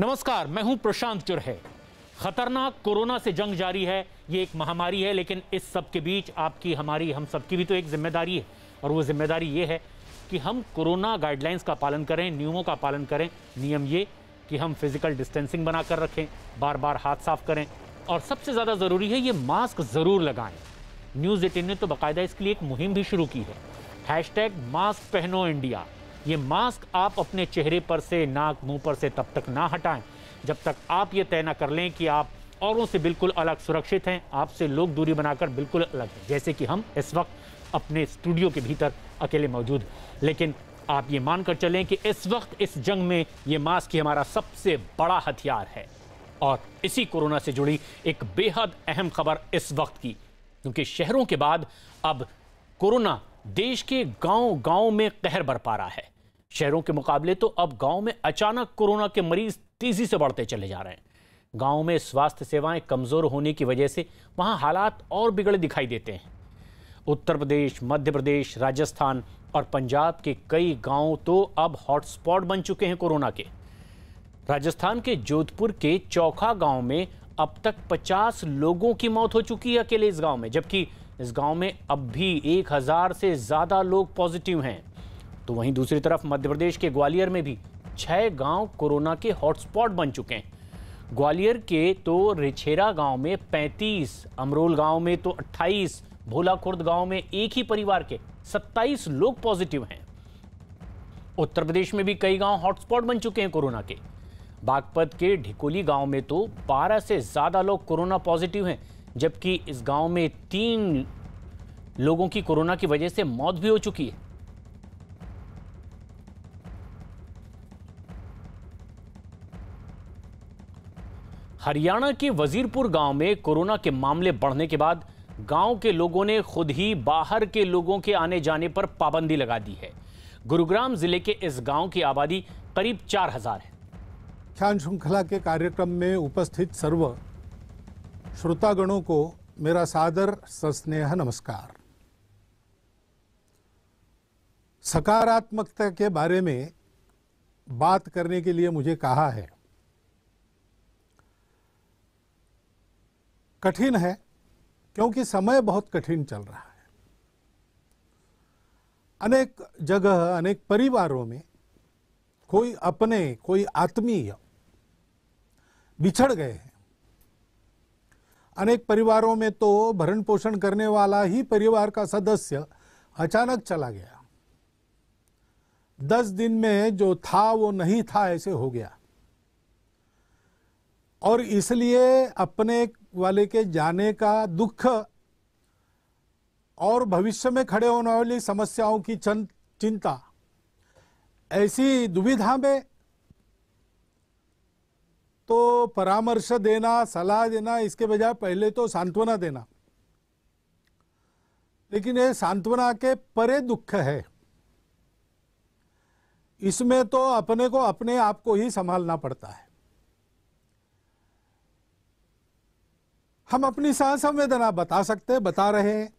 नमस्कार, मैं हूं प्रशांत चुरहे। खतरनाक कोरोना से जंग जारी है। ये एक महामारी है, लेकिन इस सब के बीच आपकी, हमारी, हम सबकी भी तो एक जिम्मेदारी है। और वो जिम्मेदारी ये है कि हम कोरोना गाइडलाइंस का पालन करें, नियमों का पालन करें। नियम ये कि हम फिजिकल डिस्टेंसिंग बनाकर रखें, बार बार हाथ साफ करें, और सबसे ज़्यादा ज़रूरी है ये मास्क ज़रूर लगाएं। न्यूज़ 18 ने तो बाकायदा इसके लिए एक मुहिम भी शुरू की है, #मास्क पहनो इंडिया। ये मास्क आप अपने चेहरे पर से, नाक मुंह पर से तब तक ना हटाएं जब तक आप ये तय ना कर लें कि आप औरों से बिल्कुल अलग सुरक्षित हैं, आपसे लोग दूरी बनाकर बिल्कुल अलग हैं, जैसे कि हम इस वक्त अपने स्टूडियो के भीतर अकेले मौजूद। लेकिन आप ये मानकर चलें कि इस वक्त इस जंग में ये मास्क ही हमारा सबसे बड़ा हथियार है। और इसी कोरोना से जुड़ी एक बेहद अहम खबर इस वक्त की, क्योंकि शहरों के बाद अब कोरोना देश के गांव-गांव में कहर बरपा रहा है। शहरों के मुकाबले तो अब गांव में अचानक कोरोना के मरीज तेजी से बढ़ते चले जा रहे हैं। गांव में स्वास्थ्य सेवाएं कमजोर होने की वजह से वहां हालात और बिगड़े दिखाई देते हैं। उत्तर प्रदेश, मध्य प्रदेश, राजस्थान और पंजाब के कई गांव तो अब हॉटस्पॉट बन चुके हैं कोरोना के। राजस्थान के जोधपुर के चौखा गांव में अब तक 50 लोगों की मौत हो चुकी है अकेले इस गांव में, जबकि इस गांव में अब भी 1000 से ज्यादा लोग पॉजिटिव हैं। तो वहीं दूसरी तरफ मध्य प्रदेश के ग्वालियर में भी 6 गांव कोरोना के हॉटस्पॉट बन चुके हैं। ग्वालियर के तो रिछेरा गांव में 35, अमरोल गांव में तो 28, भोला खुर्द गांव में एक ही परिवार के 27 लोग पॉजिटिव हैं। उत्तर प्रदेश में भी कई गांव हॉटस्पॉट बन चुके हैं कोरोना के। बागपत के ढिकोली गांव में तो 12 से ज्यादा लोग कोरोना पॉजिटिव हैं, जबकि इस गांव में 3 लोगों की कोरोना की वजह से मौत भी हो चुकी है। हरियाणा के वजीरपुर गांव में कोरोना के मामले बढ़ने के बाद गांव के लोगों ने खुद ही बाहर के लोगों के आने जाने पर पाबंदी लगा दी है। गुरुग्राम जिले के इस गांव की आबादी करीब 4000 है। व्याख्यान श्रृंखला के कार्यक्रम में उपस्थित सर्व श्रोतागणों को मेरा सादर सस्नेह नमस्कार। सकारात्मकता के बारे में बात करने के लिए मुझे कहा है। कठिन है, क्योंकि समय बहुत कठिन चल रहा है। अनेक जगह, अनेक परिवारों में कोई अपने, कोई आत्मीय बिछड़ गए हैं। अनेक परिवारों में तो भरण पोषण करने वाला ही परिवार का सदस्य अचानक चला गया। 10 दिन में जो था वो नहीं था, ऐसे हो गया। और इसलिए अपने वाले के जाने का दुख और भविष्य में खड़े होने वाली समस्याओं की चिंता, ऐसी दुविधा में तो परामर्श देना, सलाह देना, इसके बजाय पहले तो सांत्वना देना। लेकिन ये सांत्वना के परे दुख है। इसमें तो अपने को, अपने आप को ही संभालना पड़ता है। हम अपनी संवेदना बता सकते, बता रहे हैं।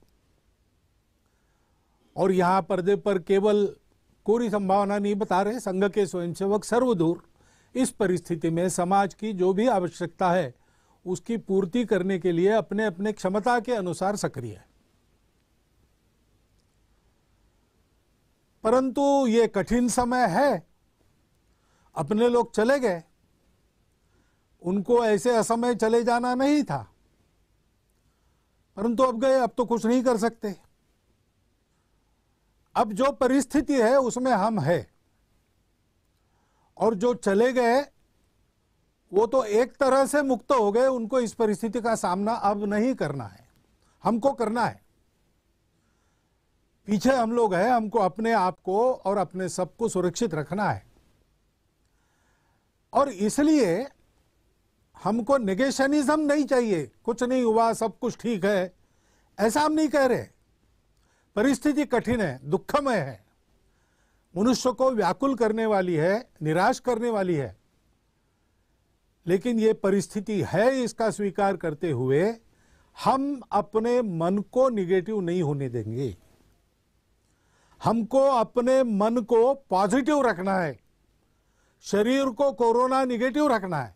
और यहां पर्दे पर केवल कोरी संभावना नहीं बता रहे, संघ के स्वयंसेवक सर्वदूर इस परिस्थिति में समाज की जो भी आवश्यकता है उसकी पूर्ति करने के लिए अपने अपने क्षमता के अनुसार सक्रिय है। परंतु ये कठिन समय है। अपने लोग चले गए, उनको ऐसे असमय चले जाना नहीं था, परंतु अब गए, अब तो कुछ नहीं कर सकते। अब जो परिस्थिति है उसमें हम है, और जो चले गए वो तो एक तरह से मुक्त हो गए। उनको इस परिस्थिति का सामना अब नहीं करना है, हमको करना है। पीछे हम लोग हैं, हमको अपने आप को और अपने सबको सुरक्षित रखना है। और इसलिए हमको नेगेशनिज्म नहीं चाहिए। कुछ नहीं हुआ, सब कुछ ठीक है, ऐसा हम नहीं कह रहे। परिस्थिति कठिन है, दुखमय है, मनुष्य को व्याकुल करने वाली है, निराश करने वाली है। लेकिन ये परिस्थिति है, इसका स्वीकार करते हुए हम अपने मन को निगेटिव नहीं होने देंगे। हमको अपने मन को पॉजिटिव रखना है। शरीर को कोरोना निगेटिव रखना है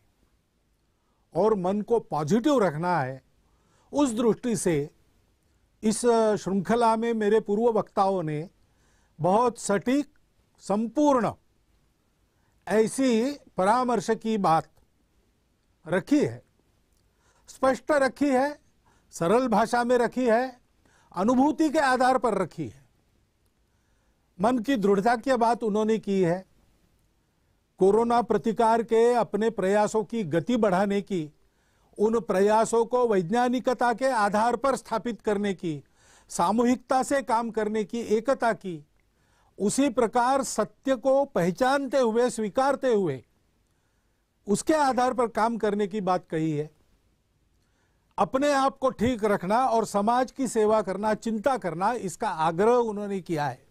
और मन को पॉजिटिव रखना है, उस दृष्टि से इस श्रृंखला में मेरे पूर्व वक्ताओं ने बहुत सटीक, संपूर्ण ऐसी परामर्श की बात रखी है, स्पष्ट रखी है, सरल भाषा में रखी है, अनुभूति के आधार पर रखी है। मन की दृढ़ता की बात उन्होंने की है, कोरोना प्रतिकार के अपने प्रयासों की गति बढ़ाने की, उन प्रयासों को वैज्ञानिकता के आधार पर स्थापित करने की, सामूहिकता से काम करने की, एकता की, उसी प्रकार सत्य को पहचानते हुए, स्वीकारते हुए उसके आधार पर काम करने की बात कही है। अपने आप को ठीक रखना और समाज की सेवा करना, चिंता करना, इसका आग्रह उन्होंने किया है।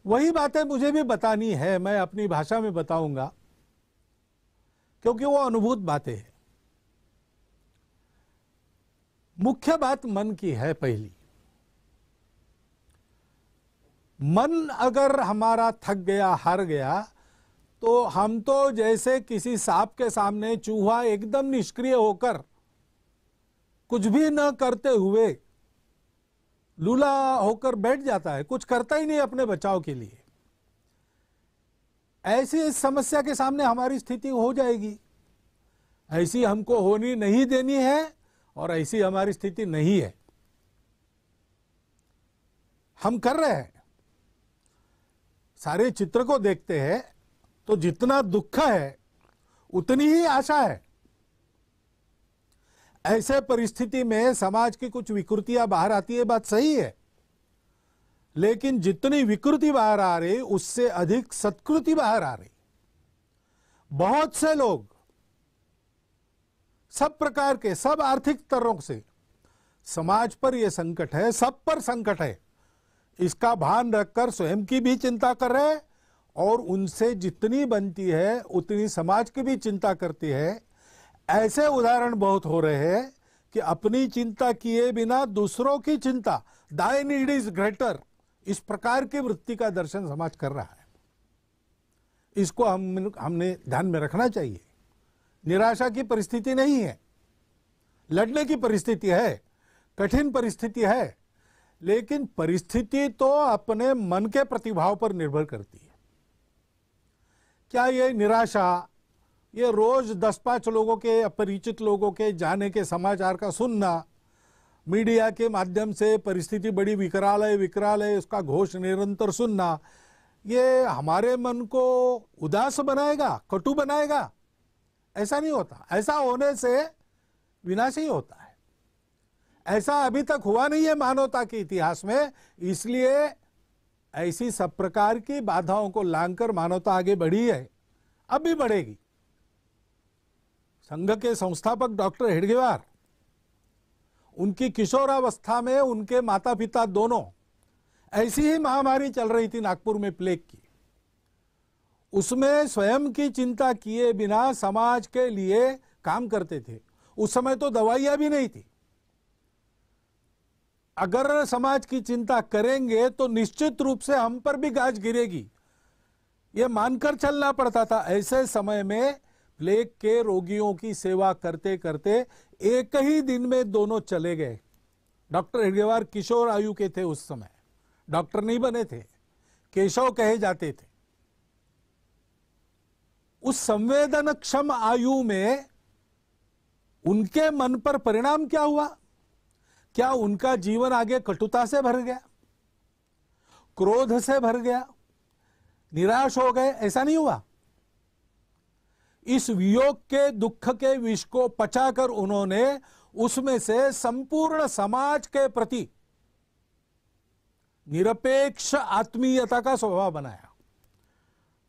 वही बातें मुझे भी बतानी है, मैं अपनी भाषा में बताऊंगा, क्योंकि वो अनुभूत बातें हैं। मुख्य बात मन की है। पहली, मन अगर हमारा थक गया, हार गया, तो हम तो जैसे किसी सांप के सामने चूहा एकदम निष्क्रिय होकर कुछ भी न करते हुए लूला होकर बैठ जाता है, कुछ करता ही नहीं अपने बचाव के लिए। ऐसी इस समस्या के सामने हमारी स्थिति हो जाएगी। ऐसी हमको होनी नहीं देनी है और ऐसी हमारी स्थिति नहीं है। हम कर रहे हैं, सारे चित्र को देखते हैं तो जितना दुख है उतनी ही आशा है। ऐसे परिस्थिति में समाज की कुछ विकृतियां बाहर आती है, बात सही है, लेकिन जितनी विकृति बाहर आ रही उससे अधिक सत्कृति बाहर आ रही। बहुत से लोग सब प्रकार के, सब आर्थिक स्तरों से, समाज पर यह संकट है, सब पर संकट है, इसका भान रखकर स्वयं की भी चिंता कर रहे हैं और उनसे जितनी बनती है उतनी समाज की भी चिंता करती है। ऐसे उदाहरण बहुत हो रहे हैं कि अपनी चिंता किए बिना दूसरों की चिंता, दाई नीड इज ग्रेटर, इस प्रकार की वृत्ति का दर्शन समाज कर रहा है। इसको हमने ध्यान में रखना चाहिए। निराशा की परिस्थिति नहीं है, लड़ने की परिस्थिति है, कठिन परिस्थिति है, लेकिन परिस्थिति तो अपने मन के प्रतिभाव पर निर्भर करती है। क्या ये निराशा, ये रोज 10-5 लोगों के, अपरिचित लोगों के जाने के समाचार का सुनना, मीडिया के माध्यम से परिस्थिति बड़ी विकराल है उसका घोष निरंतर सुनना, ये हमारे मन को उदास बनाएगा, कटु बनाएगा? ऐसा नहीं होता। ऐसा होने से विनाश ही होता है। ऐसा अभी तक हुआ नहीं है मानवता के इतिहास में, इसलिए ऐसी सब प्रकार की बाधाओं को लांघकर मानवता आगे बढ़ी है, अब भी बढ़ेगी। संघ के संस्थापक डॉक्टर हेडगेवार, उनकी किशोरावस्था में उनके माता पिता दोनों, ऐसी ही महामारी चल रही थी नागपुर में प्लेग की, उसमें स्वयं की चिंता किए बिना समाज के लिए काम करते थे। उस समय तो दवाइयां भी नहीं थी। अगर समाज की चिंता करेंगे तो निश्चित रूप से हम पर भी गाज गिरेगी, ये मानकर चलना पड़ता था। ऐसे समय में प्लेग के रोगियों की सेवा करते करते एक ही दिन में दोनों चले गए। डॉक्टर हेडगेवार किशोर आयु के थे, उस समय डॉक्टर नहीं बने थे, केशव कहे जाते थे। उस संवेदनक्षम आयु में उनके मन पर परिणाम क्या हुआ? क्या उनका जीवन आगे कटुता से भर गया, क्रोध से भर गया, निराश हो गए? ऐसा नहीं हुआ। इस वियोग के, दुख के विष को पचाकर उन्होंने उसमें से संपूर्ण समाज के प्रति निरपेक्ष आत्मीयता का स्वभाव बनाया।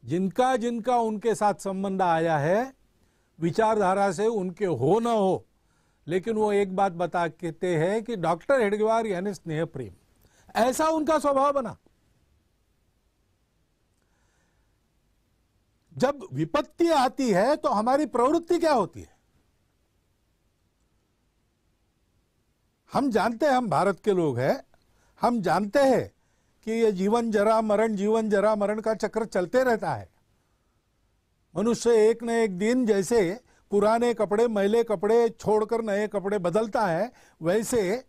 जिनका जिनका उनके साथ संबंध आया है, विचारधारा से उनके हो न हो, लेकिन वो एक बात बता कहते हैं कि डॉक्टर हेडगेवार यानी स्नेह प्रेम, ऐसा उनका स्वभाव बना। जब विपत्ति आती है तो हमारी प्रवृत्ति क्या होती है? हम जानते हैं, हम भारत के लोग हैं, हम जानते हैं कि ये जीवन जरा मरण का चक्र चलते रहता है। मनुष्य एक न एक दिन जैसे पुराने कपड़े, मैले कपड़े छोड़कर नए कपड़े बदलता है, वैसे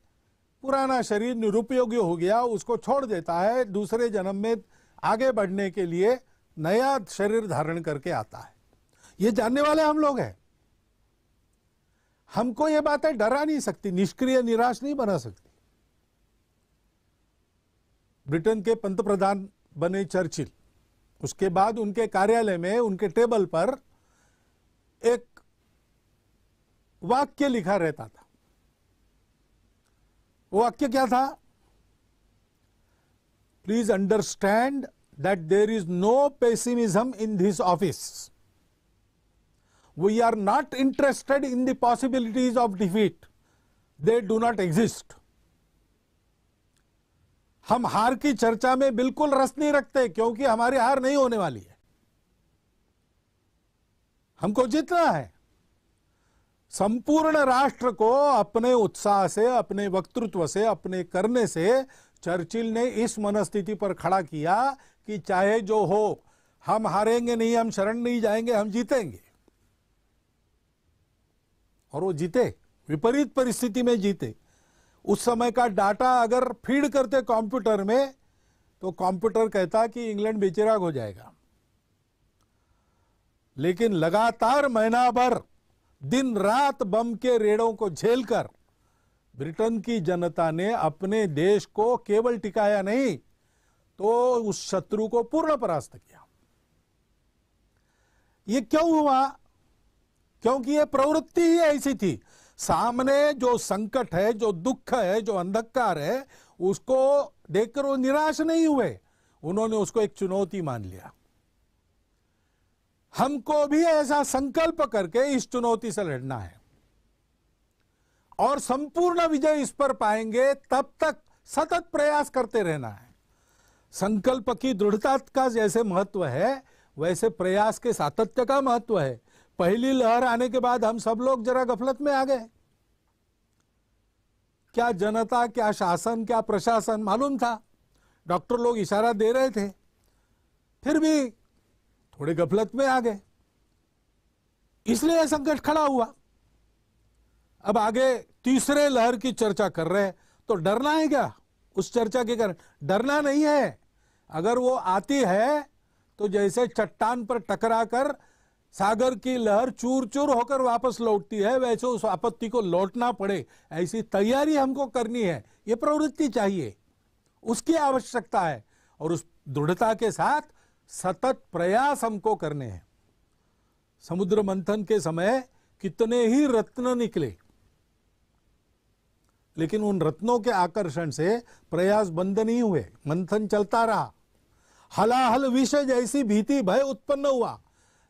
पुराना शरीर निरुपयोगी हो गया, उसको छोड़ देता है, दूसरे जन्म में आगे बढ़ने के लिए नया शरीर धारण करके आता है। ये जानने वाले हम लोग हैं। हमको ये बातें डरा नहीं सकती, निष्क्रिय निराश नहीं बना सकती। ब्रिटेन के पंतप्रधान बने चर्चिल, उसके बाद उनके कार्यालय में उनके टेबल पर एक वाक्य लिखा रहता था। वो वाक्य क्या था? Please understand that there is no pessimism in this office. We are not interested in the possibilities of defeat, they do not exist. हम हार की चर्चा में बिल्कुल रस नहीं रखते, क्योंकि हमारी हार नहीं होने वाली है। हमको जीतना है। संपूर्ण राष्ट्र को अपने उत्साह से, अपने वक्तृत्व से, अपने करने से चर्चिल ने इस मनस्थिति पर खड़ा किया कि चाहे जो हो, हम हारेंगे नहीं, हम शरण नहीं जाएंगे, हम जीतेंगे। और वो जीते, विपरीत परिस्थिति में जीते। उस समय का डाटा अगर फीड करते कंप्यूटर में, तो कंप्यूटर कहता कि इंग्लैंड बेचिराग हो जाएगा। लेकिन लगातार महीना भर दिन रात बम के रेड़ों को झेलकर ब्रिटेन की जनता ने अपने देश को केवल टिकाया नहीं, तो उस शत्रु को पूर्ण परास्त किया। ये क्यों हुआ? क्योंकि ये प्रवृत्ति ही ऐसी थी। सामने जो संकट है, जो दुख है, जो अंधकार है, उसको देखकर वो निराश नहीं हुए, उन्होंने उसको एक चुनौती मान लिया। हमको भी ऐसा संकल्प करके इस चुनौती से लड़ना है और संपूर्ण विजय इस पर पाएंगे, तब तक सतत प्रयास करते रहना है। संकल्प की दृढ़ता का जैसे महत्व है, वैसे प्रयास के सातत्य का महत्व है। पहली लहर आने के बाद हम सब लोग जरा गफलत में आ गए। क्या जनता, क्या शासन, क्या प्रशासन मालूम था? डॉक्टर लोग इशारा दे रहे थे, फिर भी थोड़े गफलत में आ गए, इसलिए संकट खड़ा हुआ। अब आगे तीसरे लहर की चर्चा कर रहे हैं, तो डरना है क्या उस चर्चा के कारण? डरना नहीं है। अगर वो आती है तो जैसे चट्टान पर टकराकर सागर की लहर चूर चूर होकर वापस लौटती है, वैसे उस आपत्ति को लौटना पड़े, ऐसी तैयारी हमको करनी है। ये प्रवृत्ति चाहिए, उसकी आवश्यकता है, और उस दृढ़ता के साथ सतत प्रयास हमको करने हैं। समुद्र मंथन के समय कितने ही रत्न निकले, लेकिन उन रत्नों के आकर्षण से प्रयास बंद नहीं हुए, मंथन चलता रहा। हलाहल विष जैसी भीति भय उत्पन्न हुआ,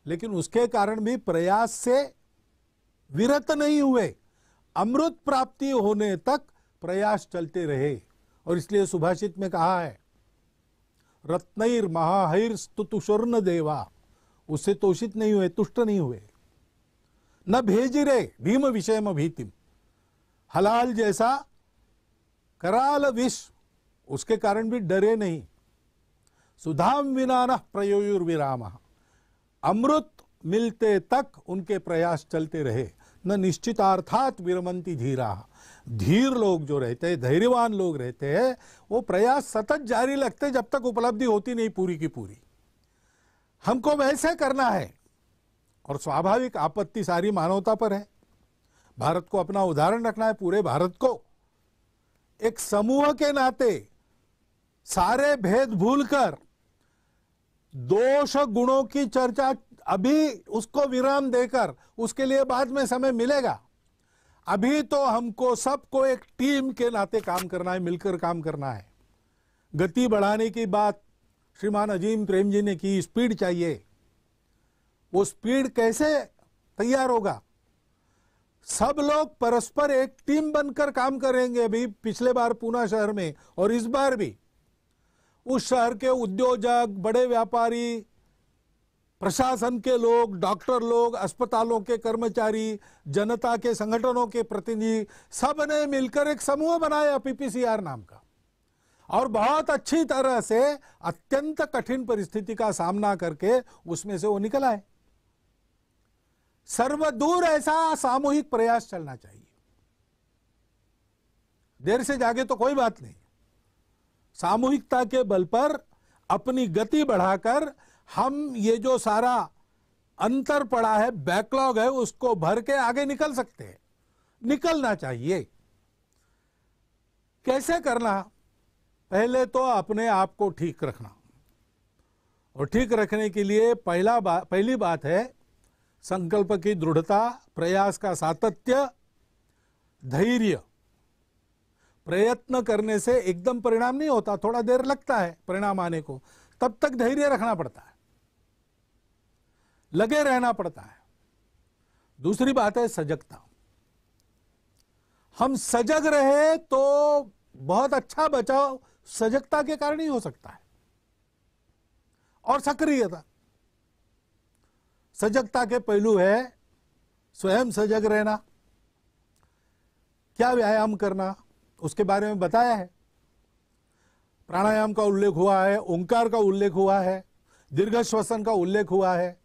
लेकिन उसके कारण भी प्रयास से विरत नहीं हुए। अमृत प्राप्ति होने तक प्रयास चलते रहे। और इसलिए सुभाषित में कहा है, रत्नैर महाहैर स्तुतुषुर्न देवा, उससे तोषित नहीं हुए, तुष्ट नहीं हुए। न भेजिरे भीम विषयम भीतिम, हलाल जैसा कराल विष, उसके कारण भी डरे नहीं। सुधाम विना न प्रयोयुर्विराम, अमृत मिलते तक उनके प्रयास चलते रहे। न निश्चितार्थात विरमंती धीरा, धीर लोग जो रहते हैं, धैर्यवान लोग रहते हैं, वो प्रयास सतत जारी रखते जब तक उपलब्धि होती नहीं पूरी की पूरी। हमको वैसे करना है, और स्वाभाविक आपत्ति सारी मानवता पर है। भारत को अपना उदाहरण रखना है, पूरे भारत को एक समूह के नाते सारे भेद भूलकर दोष गुणों की चर्चा अभी उसको विराम देकर, उसके लिए बाद में समय मिलेगा। अभी तो हमको सबको एक टीम के नाते काम करना है, मिलकर काम करना है। गति बढ़ाने की बात श्रीमान अजीम प्रेम जी ने की, स्पीड चाहिए। वो स्पीड कैसे तैयार होगा? सब लोग परस्पर एक टीम बनकर काम करेंगे। अभी पिछले बार पूना शहर में और इस बार भी उस शहर के उद्योजक, बड़े व्यापारी, प्रशासन के लोग, डॉक्टर लोग, अस्पतालों के कर्मचारी, जनता के संगठनों के प्रतिनिधि, सब ने मिलकर एक समूह बनाया पीपीसीआर नाम का, और बहुत अच्छी तरह से अत्यंत कठिन परिस्थिति का सामना करके उसमें से वो निकल आए। सर्वदूर ऐसा सामूहिक प्रयास चलना चाहिए। देर से जागे तो कोई बात नहीं, सामूहिकता के बल पर अपनी गति बढ़ाकर हम ये जो सारा अंतर पड़ा है, बैकलॉग है, उसको भर के आगे निकल सकते हैं, निकलना चाहिए। कैसे करना? पहले तो अपने आप को ठीक रखना, और ठीक रखने के लिए पहली बात है संकल्प की दृढ़ता, प्रयास का सातत्य, धैर्य। प्रयत्न करने से एकदम परिणाम नहीं होता, थोड़ा देर लगता है परिणाम आने को, तब तक धैर्य रखना पड़ता है, लगे रहना पड़ता है। दूसरी बात है सजगता। हम सजग रहे तो बहुत अच्छा बचाव सजगता के कारण ही हो सकता है। और सक्रियता, सजगता के पहलू है स्वयं सजग रहना, क्या व्यायाम करना, उसके बारे में बताया है। प्राणायाम का उल्लेख हुआ है, ओंकार का उल्लेख हुआ है, दीर्घ श्वसन का उल्लेख हुआ है।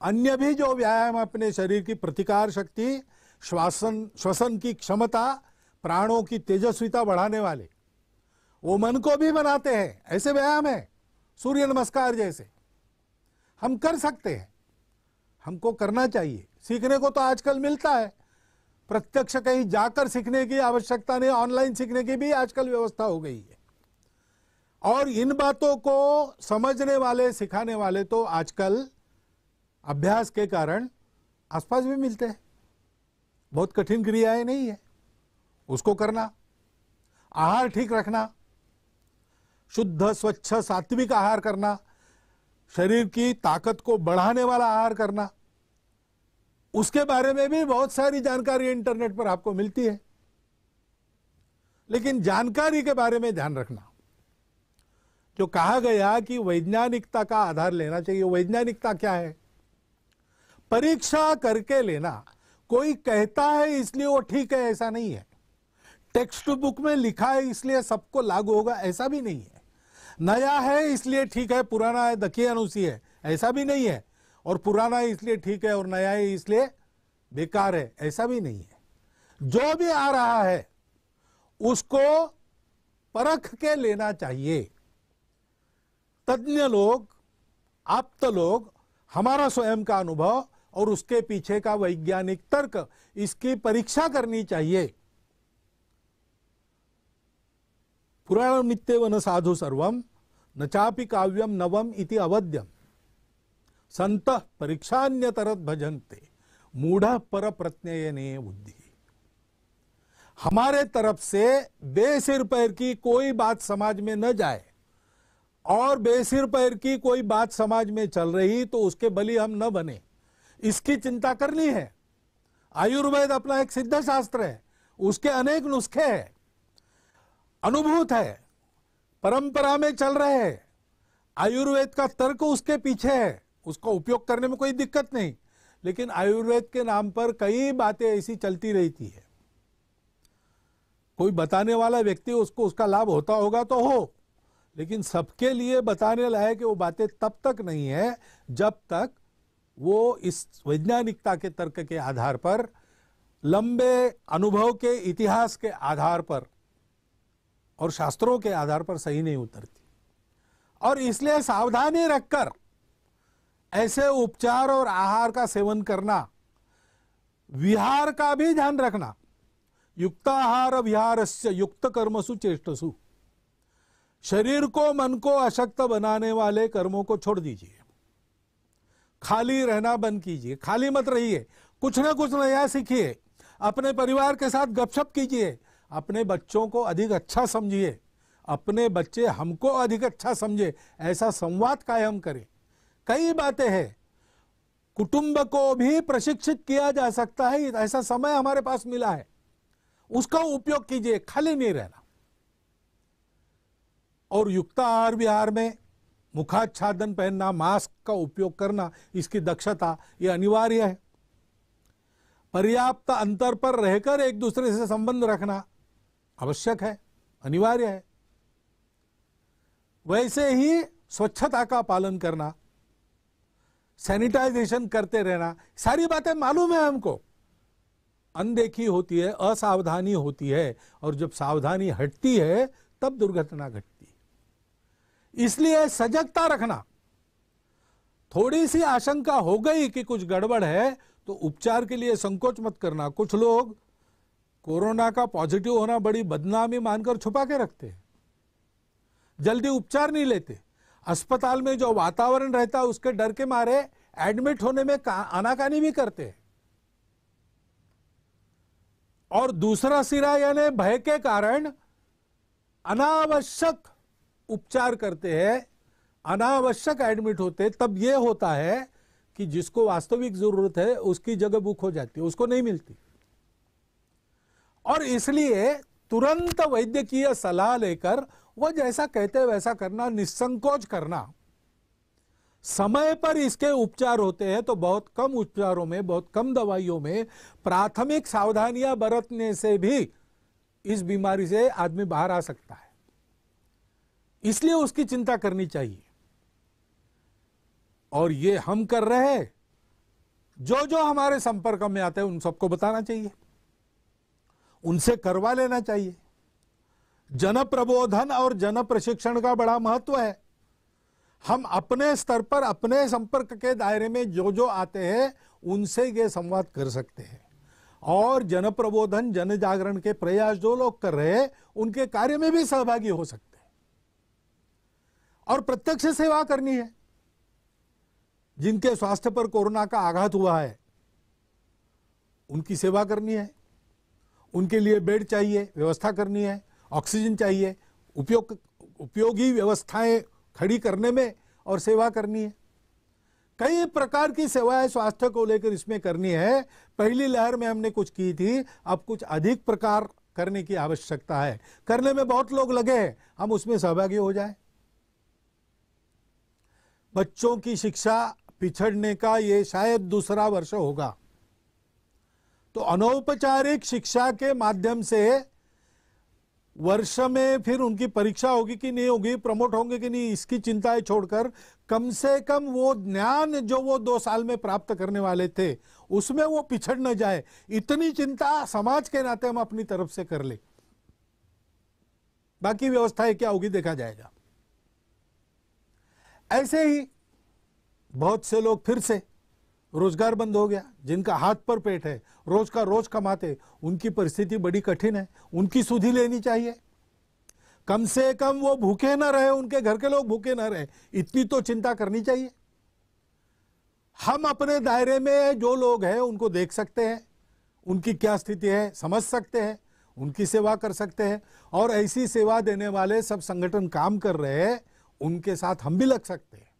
अन्य भी जो व्यायाम अपने शरीर की प्रतिकार शक्ति, श्वसन की क्षमता, प्राणों की तेजस्विता बढ़ाने वाले, वो मन को भी बनाते हैं, ऐसे व्यायाम है। सूर्य नमस्कार जैसे हम कर सकते हैं, हमको करना चाहिए। सीखने को तो आजकल मिलता है, प्रत्यक्ष कहीं जाकर सीखने की आवश्यकता नहीं, ऑनलाइन सीखने की भी आजकल व्यवस्था हो गई है। और इन बातों को समझने वाले, सिखाने वाले तो आजकल अभ्यास के कारण आसपास भी मिलते हैं। बहुत कठिन क्रियाएं नहीं है, उसको करना। आहार ठीक रखना, शुद्ध स्वच्छ सात्विक आहार करना, शरीर की ताकत को बढ़ाने वाला आहार करना, उसके बारे में भी बहुत सारी जानकारी इंटरनेट पर आपको मिलती है। लेकिन जानकारी के बारे में ध्यान रखना। जो कहा गया कि वैज्ञानिकता का आधार लेना चाहिए, वैज्ञानिकता क्या है? परीक्षा करके लेना। कोई कहता है इसलिए वो ठीक है, ऐसा नहीं है। टेक्स्ट बुक में लिखा है इसलिए सबको लागू होगा, ऐसा भी नहीं है। नया है इसलिए ठीक है, पुराना है दकियानुसी है, ऐसा भी नहीं है। और पुराना है इसलिए ठीक है और नया है इसलिए बेकार है, ऐसा भी नहीं है। जो भी आ रहा है उसको परख के लेना चाहिए। तज्ञ लोग, आप्त लोग, हमारा स्वयं का अनुभव और उसके पीछे का वैज्ञानिक तर्क, इसकी परीक्षा करनी चाहिए। पुराणं नित्येव न साधु सर्वम न चापि काव्यम नवम इति अवद्यम संतः परीक्षान्यतरत भजन्ते मूढ़ पर प्रत्ययने बुद्धि। हमारे तरफ से बेसिर पैर की कोई बात समाज में न जाए, और बेसिर पैर की कोई बात समाज में चल रही तो उसके बलि हम न बने, इसकी चिंता करनी है। आयुर्वेद अपना एक सिद्ध शास्त्र है, उसके अनेक नुस्खे हैं, अनुभूत है, परंपरा में चल रहे हैं। आयुर्वेद का तर्क उसके पीछे है, उसको उपयोग करने में कोई दिक्कत नहीं। लेकिन आयुर्वेद के नाम पर कई बातें ऐसी चलती रहती है। कोई बताने वाला व्यक्ति, उसको उसका लाभ होता होगा तो हो, लेकिन सबके लिए बताने लायक वो बातें तब तक नहीं है जब तक वो इस वैज्ञानिकता के तर्क के आधार पर, लंबे अनुभव के इतिहास के आधार पर और शास्त्रों के आधार पर सही नहीं उतरती। और इसलिए सावधानी रखकर ऐसे उपचार और आहार का सेवन करना, विहार का भी ध्यान रखना। युक्ताहार विहारस्य युक्त कर्मसु चेष्टसु। शरीर को, मन को अशक्त बनाने वाले कर्मों को छोड़ दीजिए, खाली रहना बंद कीजिए, खाली मत रहिए, कुछ ना कुछ नया सीखिए, अपने परिवार के साथ गपशप कीजिए, अपने बच्चों को अधिक अच्छा समझिए, अपने बच्चे हमको अधिक अच्छा समझे, ऐसा संवाद कायम करें। कई बातें हैं, कुटुंब को भी प्रशिक्षित किया जा सकता है, ऐसा समय हमारे पास मिला है, उसका उपयोग कीजिए, खाली नहीं रहना। और युक्त आहार विहार में मुखाच्छादन पहनना, मास्क का उपयोग करना, इसकी दक्षता ये अनिवार्य है। पर्याप्त अंतर पर रहकर एक दूसरे से संबंध रखना आवश्यक है, अनिवार्य है। वैसे ही स्वच्छता का पालन करना, सैनिटाइजेशन करते रहना, सारी बातें मालूम है हमको। अनदेखी होती है, असावधानी होती है, और जब सावधानी हटती है तब दुर्घटना घटती है। इसलिए सजगता रखना। थोड़ी सी आशंका हो गई कि कुछ गड़बड़ है तो उपचार के लिए संकोच मत करना। कुछ लोग कोरोना का पॉजिटिव होना बड़ी बदनामी मानकर छुपा के रखते हैं, जल्दी उपचार नहीं लेते। अस्पताल में जो वातावरण रहता है उसके डर के मारे एडमिट होने में आनाकानी भी करते हैं। और दूसरा सिरा यानी भय के कारण अनावश्यक उपचार करते हैं, अनावश्यक एडमिट होते। तब यह होता है कि जिसको वास्तविक जरूरत है उसकी जगह बुक हो जाती है, उसको नहीं मिलती। और इसलिए तुरंत वैद्यकीय सलाह लेकर वो जैसा कहते वैसा करना, निसंकोच करना। समय पर इसके उपचार होते हैं तो बहुत कम उपचारों में, बहुत कम दवाइयों में प्राथमिक सावधानियां बरतने से भी इस बीमारी से आदमी बाहर आ सकता है। इसलिए उसकी चिंता करनी चाहिए। और ये हम कर रहे हैं, जो जो हमारे संपर्क में आते हैं उन सबको बताना चाहिए, उनसे करवा लेना चाहिए। जन प्रबोधन और जन प्रशिक्षण का बड़ा महत्व है। हम अपने स्तर पर, अपने संपर्क के दायरे में जो जो आते हैं उनसे ये संवाद कर सकते हैं। और जन प्रबोधन, जन जागरण के प्रयास जो लोग कर रहे हैं उनके कार्य में भी सहभागी हो सकते हैं। और प्रत्यक्ष सेवा करनी है। जिनके स्वास्थ्य पर कोरोना का आघात हुआ है उनकी सेवा करनी है। उनके लिए बेड चाहिए, व्यवस्था करनी है, ऑक्सीजन चाहिए, उपयोगी व्यवस्थाएं खड़ी करने में और सेवा करनी है। कई प्रकार की सेवाएं स्वास्थ्य को लेकर इसमें करनी है। पहली लहर में हमने कुछ की थी, अब कुछ अधिक प्रकार करने की आवश्यकता है। करने में बहुत लोग लगे हैं, हम उसमें सहभागी हो जाएं। बच्चों की शिक्षा पिछड़ने का ये शायद दूसरा वर्ष होगा, तो अनौपचारिक शिक्षा के माध्यम से वर्ष में फिर उनकी परीक्षा होगी कि नहीं होगी, प्रमोट होंगे कि नहीं, इसकी चिंताएं छोड़कर कम से कम वो ज्ञान जो वो 2 साल में प्राप्त करने वाले थे उसमें वो पिछड़ न जाए, इतनी चिंता समाज के नाते हम अपनी तरफ से कर ले। बाकी व्यवस्थाएं क्या होगी देखा जाएगा। ऐसे ही बहुत से लोग फिर से रोजगार बंद हो गया, जिनका हाथ पर पेट है, रोज का रोज कमाते, उनकी परिस्थिति बड़ी कठिन है, उनकी सुधि लेनी चाहिए। कम से कम वो भूखे ना रहे, उनके घर के लोग भूखे ना रहे, इतनी तो चिंता करनी चाहिए। हम अपने दायरे में जो लोग हैं उनको देख सकते हैं, उनकी क्या स्थिति है समझ सकते हैं, उनकी सेवा कर सकते हैं। और ऐसी सेवा देने वाले सब संगठन काम कर रहे हैं, उनके साथ हम भी लग सकते हैं।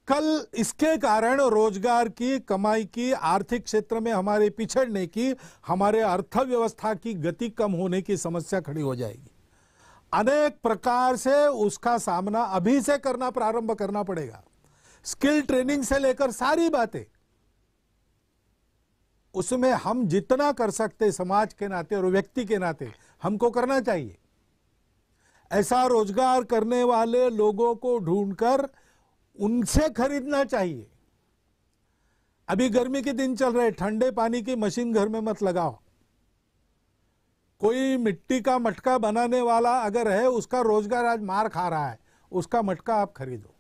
कल इसके कारण रोजगार की, कमाई की, आर्थिक क्षेत्र में हमारे पिछड़ने की, हमारे अर्थव्यवस्था की गति कम होने की समस्या खड़ी हो जाएगी। अनेक प्रकार से उसका सामना अभी से करना प्रारंभ करना पड़ेगा। स्किल ट्रेनिंग से लेकर सारी बातें, उसमें हम जितना कर सकते समाज के नाते और व्यक्ति के नाते हमको करना चाहिए। ऐसा रोजगार करने वाले लोगों को ढूंढकर उनसे खरीदना चाहिए। अभी गर्मी के दिन चल रहे, ठंडे पानी की मशीन घर में मत लगाओ। कोई मिट्टी का मटका बनाने वाला अगर है, उसका रोजगार आज मार खा रहा है, उसका मटका आप खरीदो।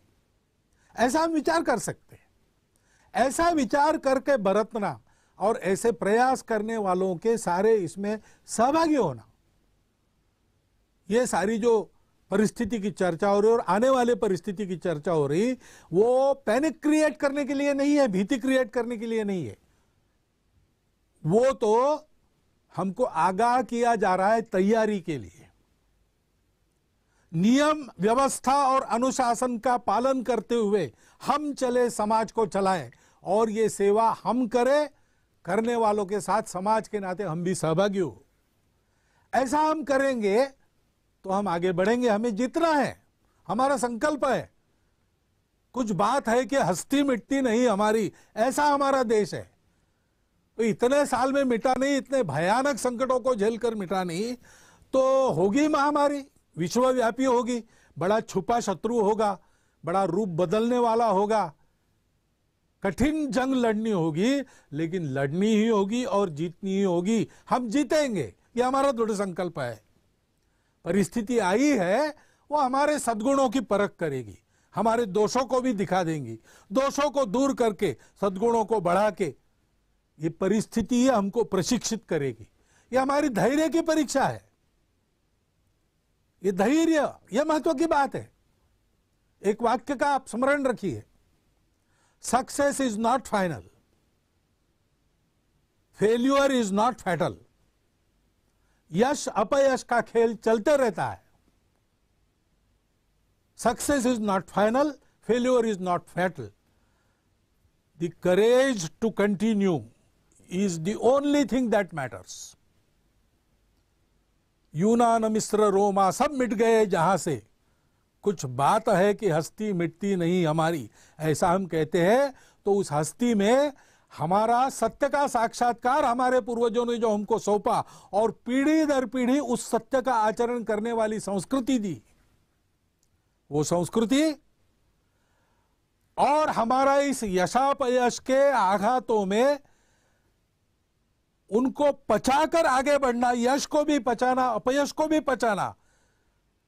ऐसा हम विचार कर सकते हैं। ऐसा विचार करके बरतना और ऐसे प्रयास करने वालों के सारे इसमें सहभागी होना, ये सारी जो परिस्थिति की चर्चा हो रही और आने वाले परिस्थिति की चर्चा हो रही, वो पैनिक क्रिएट करने के लिए नहीं है, भीति क्रिएट करने के लिए नहीं है। वो तो हमको आगाह किया जा रहा है तैयारी के लिए। नियम, व्यवस्था और अनुशासन का पालन करते हुए हम चले, समाज को चलाएं, और ये सेवा हम करें। करने वालों के साथ समाज के नाते हम भी सहभागी हो। ऐसा हम करेंगे तो हम आगे बढ़ेंगे। हमें जितना है, हमारा संकल्प है। कुछ बात है कि हस्ती मिटती नहीं हमारी, ऐसा हमारा देश है। तो इतने साल में मिटा नहीं, इतने भयानक संकटों को झेलकर मिटा नहीं, तो होगी महामारी, विश्वव्यापी होगी, बड़ा छुपा शत्रु होगा, बड़ा रूप बदलने वाला होगा। कठिन जंग लड़नी होगी, लेकिन लड़नी ही होगी और जीतनी ही होगी। हम जीतेंगे, ये हमारा दृढ़ संकल्प है। परिस्थिति आई है, वो हमारे सद्गुणों की परख करेगी, हमारे दोषों को भी दिखा देंगी। दोषों को दूर करके सद्गुणों को बढ़ा के ये परिस्थिति हमको प्रशिक्षित करेगी। ये हमारी धैर्य की परीक्षा है। ये धैर्य, यह महत्व की बात है। एक वाक्य का आप स्मरण रखिए, success is not final, failure is not fatal. यश अपयश का खेल चलते रहता है। Success is not final, failure is not fatal. The courage to continue is the only thing that matters. यूनान मिस्र रोमा सब मिट गए जहां से, कुछ बात है कि हस्ती मिटती नहीं हमारी, ऐसा हम कहते हैं। तो उस हस्ती में हमारा सत्य का साक्षात्कार हमारे पूर्वजों ने जो हमको सौंपा और पीढ़ी दर पीढ़ी उस सत्य का आचरण करने वाली संस्कृति दी, वो संस्कृति और हमारा इस यशापयश के आघातों में उनको पचाकर आगे बढ़ना, यश को भी पचाना, अपयश को भी पचाना,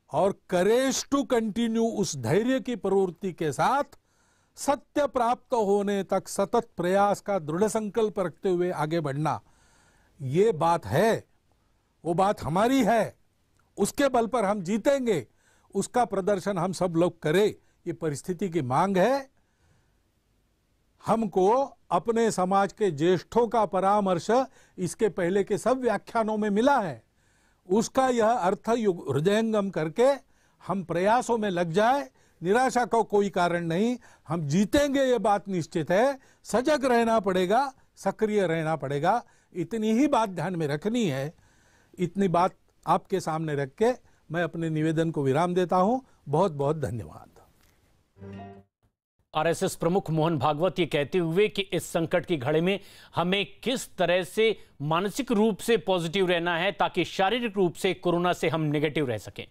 और करेज टू कंटिन्यू, उस धैर्य की प्रवृत्ति के साथ सत्य प्राप्त होने तक सतत प्रयास का दृढ़ संकल्प रखते हुए आगे बढ़ना, ये बात है। वो बात हमारी है, उसके बल पर हम जीतेंगे। उसका प्रदर्शन हम सब लोग करें, ये परिस्थिति की मांग है। हमको अपने समाज के ज्येष्ठों का परामर्श इसके पहले के सब व्याख्यानों में मिला है। उसका यह अर्थ हृदयंगम करके हम प्रयासों में लग जाए। निराशा का कोई कारण नहीं, हम जीतेंगे, ये बात निश्चित है। सजग रहना पड़ेगा, सक्रिय रहना पड़ेगा, इतनी ही बात ध्यान में रखनी है। इतनी बात आपके सामने रख के मैं अपने निवेदन को विराम देता हूं। बहुत बहुत धन्यवाद। आरएसएस प्रमुख मोहन भागवत ये कहते हुए कि इस संकट की घड़ी में हमें किस तरह से मानसिक रूप से पॉजिटिव रहना है ताकि शारीरिक रूप से कोरोना से हम नेगेटिव रह सकें,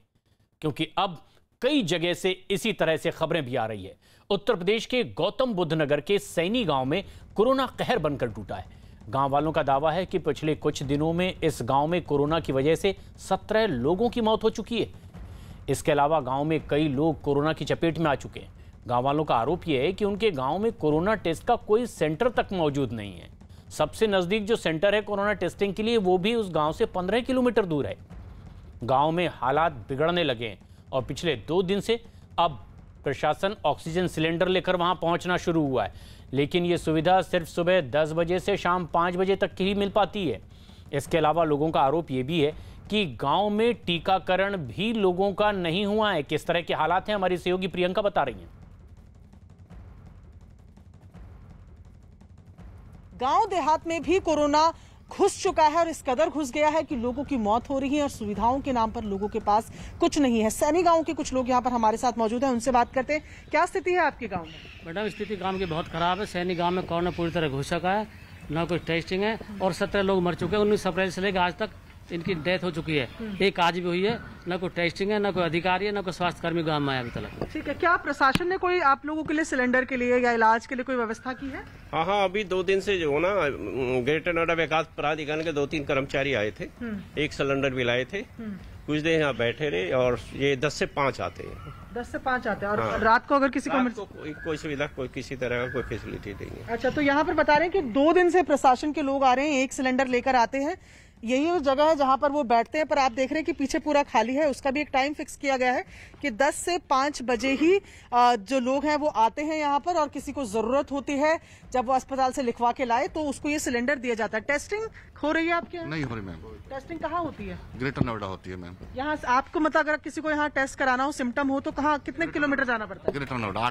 क्योंकि अब कई जगह से इसी तरह से खबरें भी आ रही है। उत्तर प्रदेश के गौतम बुद्ध नगर के सैनी गांव में कोरोना कहर बनकर टूटा है। गांव वालों का दावा है कि पिछले कुछ दिनों में इस गांव में कोरोना की वजह से 17 लोगों की मौत हो चुकी है। इसके अलावा गांव में कई लोग कोरोना की चपेट में आ चुके हैं। गांव वालों का आरोप यह है कि उनके गांव में कोरोना टेस्ट का कोई सेंटर तक मौजूद नहीं है। सबसे नजदीक जो सेंटर है कोरोना टेस्टिंग के लिए, वो भी उस गांव से 15 किलोमीटर दूर है। गांव में हालात बिगड़ने लगे हैं और पिछले 2 दिन से अब प्रशासन ऑक्सीजन सिलेंडर लेकर वहां पहुंचना शुरू हुआ है, लेकिन ये सुविधा सिर्फ सुबह 10 बजे से शाम 5 बजे तक ही मिल पाती है। इसके अलावा लोगों का आरोप ये भी है कि गांव में टीकाकरण भी लोगों का नहीं हुआ है। किस तरह के हालात हैं, हमारी सहयोगी प्रियंका बता रही हैं। गांव देहात में भी कोरोना घुस चुका है और इस कदर घुस गया है कि लोगों की मौत हो रही है और सुविधाओं के नाम पर लोगों के पास कुछ नहीं है। सैनी गांव के कुछ लोग यहां पर हमारे साथ मौजूद हैं, उनसे बात करते हैं। क्या स्थिति है आपके गांव में? मैडम, स्थिति गांव की बहुत खराब है। सैनी गांव में कोरोना पूरी तरह घुस चुका है, ना कोई टेस्टिंग है और 17 लोग मर चुके हैं। 19 अप्रैल से लेकर आज तक इनकी डेथ हो चुकी है। एक आज भी हुई है। ना कोई टेस्टिंग है, ना कोई अधिकारी है, ना कोई स्वास्थ्य कर्मी गांव में आया अभी तक। ठीक है, क्या प्रशासन ने कोई आप लोगों के लिए सिलेंडर के लिए या इलाज के लिए कोई व्यवस्था की है? हाँ, अभी 2 दिन से जो ना ग्रेटर नोएडा विकास प्राधिकरण के 2-3 कर्मचारी आए थे, एक सिलेंडर भी लाए थे। कुछ देर यहाँ बैठे रहे और ये 10 से 5 आते हैं। 10 से 5 आते हैं और हाँ। रात को अगर किसी को कोई सुविधा, कोई किसी तरह का कोई फैसिलिटी नहीं है। अच्छा, तो यहाँ पर बता रहे हैं कि 2 दिन से प्रशासन के लोग आ रहे हैं, एक सिलेंडर लेकर आते हैं। यही उस जगह है जहां पर वो बैठते हैं, पर आप देख रहे हैं कि पीछे पूरा खाली है। उसका भी एक टाइम फिक्स किया गया है कि 10 से 5 बजे ही जो लोग हैं वो आते हैं यहाँ पर, और किसी को जरूरत होती है जब वो अस्पताल से लिखवा के लाए तो उसको ये सिलेंडर दिया जाता है। टेस्टिंग हो रही है आपके यहाँ? नहीं हो रही मैम। टेस्टिंग कहाँ होती है? ग्रेटर नोएडा होती है मैम। यहाँ आपको मतलब अगर किसी को यहाँ टेस्ट कराना हो, सिम्टम हो, तो कहाँ कितने किलोमीटर जाना पड़ता है? Greater Noida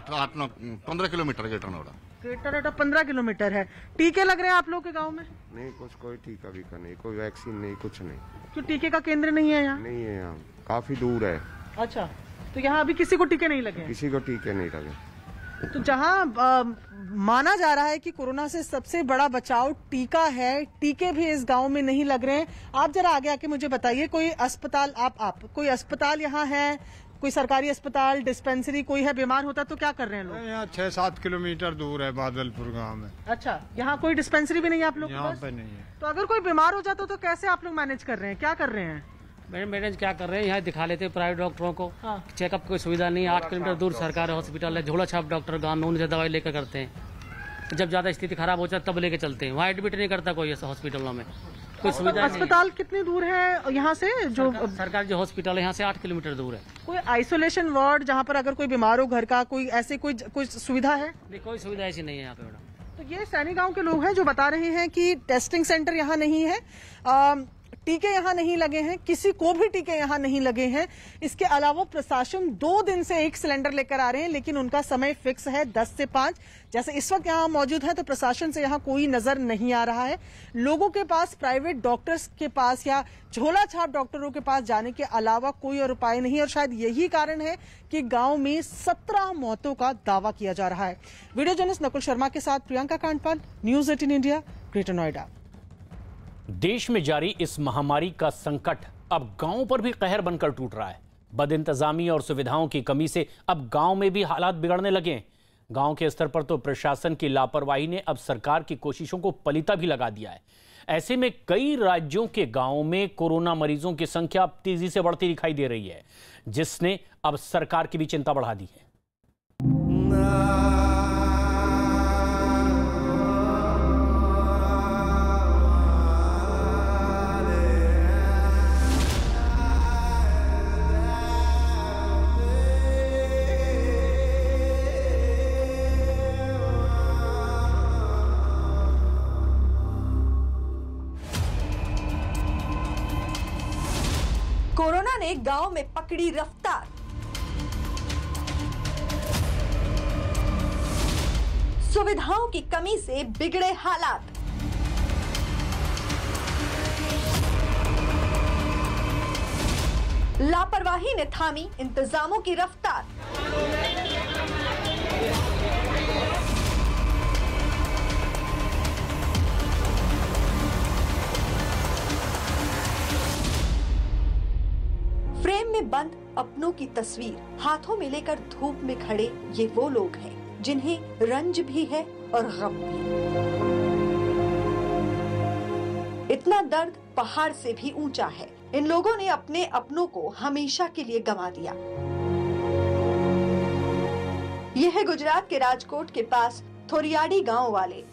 15 kilometre. Greater Noida 15 kilometre है। टीके लग रहे हैं आप लोग के गाँव में? नहीं, कोई टीका भी का नहीं, कोई वैक्सीन नहीं, कुछ नहीं। क्यों टीके का केंद्र नहीं है यहाँ? नहीं है, यहाँ काफी दूर है। अच्छा, तो यहाँ अभी किसी को टीके नहीं लगे? किसी को टीके नहीं लगे। तो जहाँ माना जा रहा है कि कोरोना से सबसे बड़ा बचाव टीका है, टीके भी इस गांव में नहीं लग रहे हैं। आप जरा आगे आके मुझे बताइए, कोई अस्पताल कोई अस्पताल यहाँ है, कोई सरकारी अस्पताल, डिस्पेंसरी कोई है, बीमार होता तो क्या कर रहे हैं लोग? यहाँ 6-7 किलोमीटर दूर है बादलपुर गांव में। अच्छा, यहाँ कोई डिस्पेंसरी भी नहीं है आप लोग? यहाँ पे नहीं है। तो अगर कोई बीमार हो जाता तो कैसे आप लोग मैनेज कर रहे हैं, क्या कर रहे हैं? मैनेज क्या कर रहे हैं, यहाँ दिखा लेते हैं प्राइवेट डॉक्टरों को। हाँ। चेकअप की कोई सुविधा नहीं है। 8 किलोमीटर दूर सरकारी हॉस्पिटल है, झोला छाप डॉक्टर गाँव में, उनसे दवाई लेकर करते हैं। जब ज्यादा स्थिति खराब हो जाती है तब लेके चलते हैं। वहाँ एडमिट नहीं करता कोई ऐसा हॉस्पिटलों में, कोई सुविधा नहीं। अस्पताल कितनी दूर है यहाँ से? जो सरकारी जो हॉस्पिटल है यहाँ से 8 किलोमीटर दूर है। कोई आइसोलेशन वार्ड जहाँ पर अगर कोई बीमार हो घर का, कोई ऐसे कोई सुविधा है? नहीं, कोई सुविधा ऐसी नहीं है यहाँ पे मैडम। तो ये सैनी गांव के लोग हैं जो बता रहे हैं कि टेस्टिंग सेंटर यहाँ नहीं है, टीके यहाँ नहीं लगे हैं, किसी को भी टीके यहाँ नहीं लगे हैं। इसके अलावा प्रशासन 2 दिन से 1 सिलेंडर लेकर आ रहे हैं, लेकिन उनका समय फिक्स है 10 से 5। जैसे इस वक्त यहाँ मौजूद है तो प्रशासन से यहाँ कोई नजर नहीं आ रहा है। लोगों के पास प्राइवेट डॉक्टर्स के पास या झोला छाप डॉक्टरों के पास जाने के अलावा कोई और उपाय नहीं, और शायद यही कारण है कि गांव में 17 मौतों का दावा किया जा रहा है। वीडियो जर्नलिस्ट नकुल शर्मा के साथ Priyanka Kandpal, news 18 India, greater Noida. देश में जारी इस महामारी का संकट अब गांव पर भी कहर बनकर टूट रहा है। बदइंतजामी और सुविधाओं की कमी से अब गांव में भी हालात बिगड़ने लगे हैं। गांव के स्तर पर तो प्रशासन की लापरवाही ने अब सरकार की कोशिशों को पलीता भी लगा दिया है। ऐसे में कई राज्यों के गांवों में कोरोना मरीजों की संख्या अब तेजी से बढ़ती दिखाई दे रही है, जिसने अब सरकार की भी चिंता बढ़ा दी है। कोरोना ने गांव में पकड़ी रफ्तार। सुविधाओं की कमी से बिगड़े हालात। लापरवाही ने थामी इंतजामों की रफ्तार। फ्रेम में बंद अपनों की तस्वीर हाथों में लेकर धूप में खड़े ये वो लोग हैं जिन्हें रंज भी है और गम भी। इतना दर्द पहाड़ से भी ऊंचा है। इन लोगों ने अपने अपनों को हमेशा के लिए गंवा दिया। यह है गुजरात के राजकोट के पास थोरियाडी गांव वाले,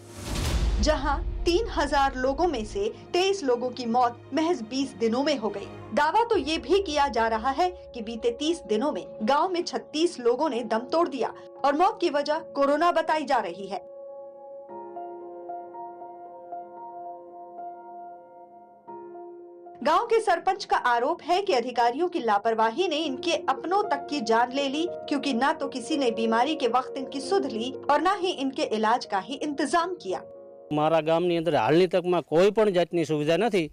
जहां 3000 लोगों में से 23 लोगों की मौत महज 20 दिनों में हो गई। दावा तो ये भी किया जा रहा है कि बीते 30 दिनों में गांव में 36 लोगों ने दम तोड़ दिया और मौत की वजह कोरोना बताई जा रही है। गांव के सरपंच का आरोप है कि अधिकारियों की लापरवाही ने इनके अपनों तक की जान ले ली, क्योंकि न तो किसी ने बीमारी के वक्त इनकी सुध ली और न ही इनके इलाज का ही इंतजाम किया। मारा गामनी अंदर हालनी तक में कोई पण जातनी सुविधा नहीं।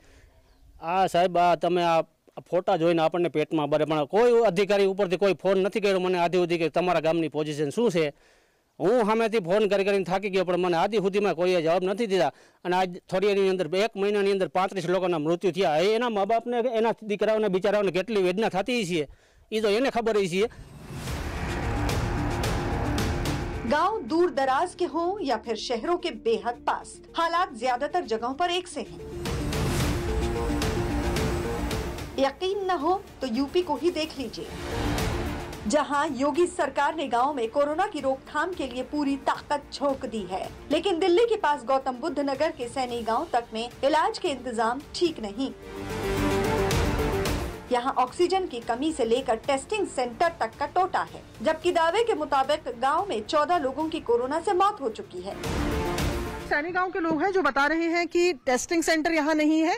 आ साहेब आ तमे आ फोटा जोईने आपने पेट में भरे, पण कोई अधिकारी ऊपर कोई फोन नहीं कर्यो मने आधी सुधी के तमारा गामनी पोजीशन शुं छे। हूँ सामेथी फोन करीने थाकी गयो पण मने आधी सुधीमां कोईए जवाब नहीं दीधा। अने आज थोड़ीनी अंदर 1 महीनानी अंदर 35 लोकोना मृत्यु थया। एना मा बापने एना दीकराओने बिचाराओने केटली वेदना थती छे ई तो एने खबर ही छे। गांव दूर दराज के हों या फिर शहरों के बेहद पास, हालात ज्यादातर जगहों पर एक से हैं। यकीन न हो तो यूपी को ही देख लीजिए, जहां योगी सरकार ने गांव में कोरोना की रोकथाम के लिए पूरी ताकत झोंक दी है, लेकिन दिल्ली के पास गौतम बुद्ध नगर के सैनी गांव तक में इलाज के इंतजाम ठीक नहीं। यहाँ ऑक्सीजन की कमी से लेकर टेस्टिंग सेंटर तक का टोटा है, जबकि दावे के मुताबिक गांव में 14 लोगों की कोरोना से मौत हो चुकी है। सैनी गांव के लोग हैं जो बता रहे हैं कि टेस्टिंग सेंटर यहाँ नहीं है,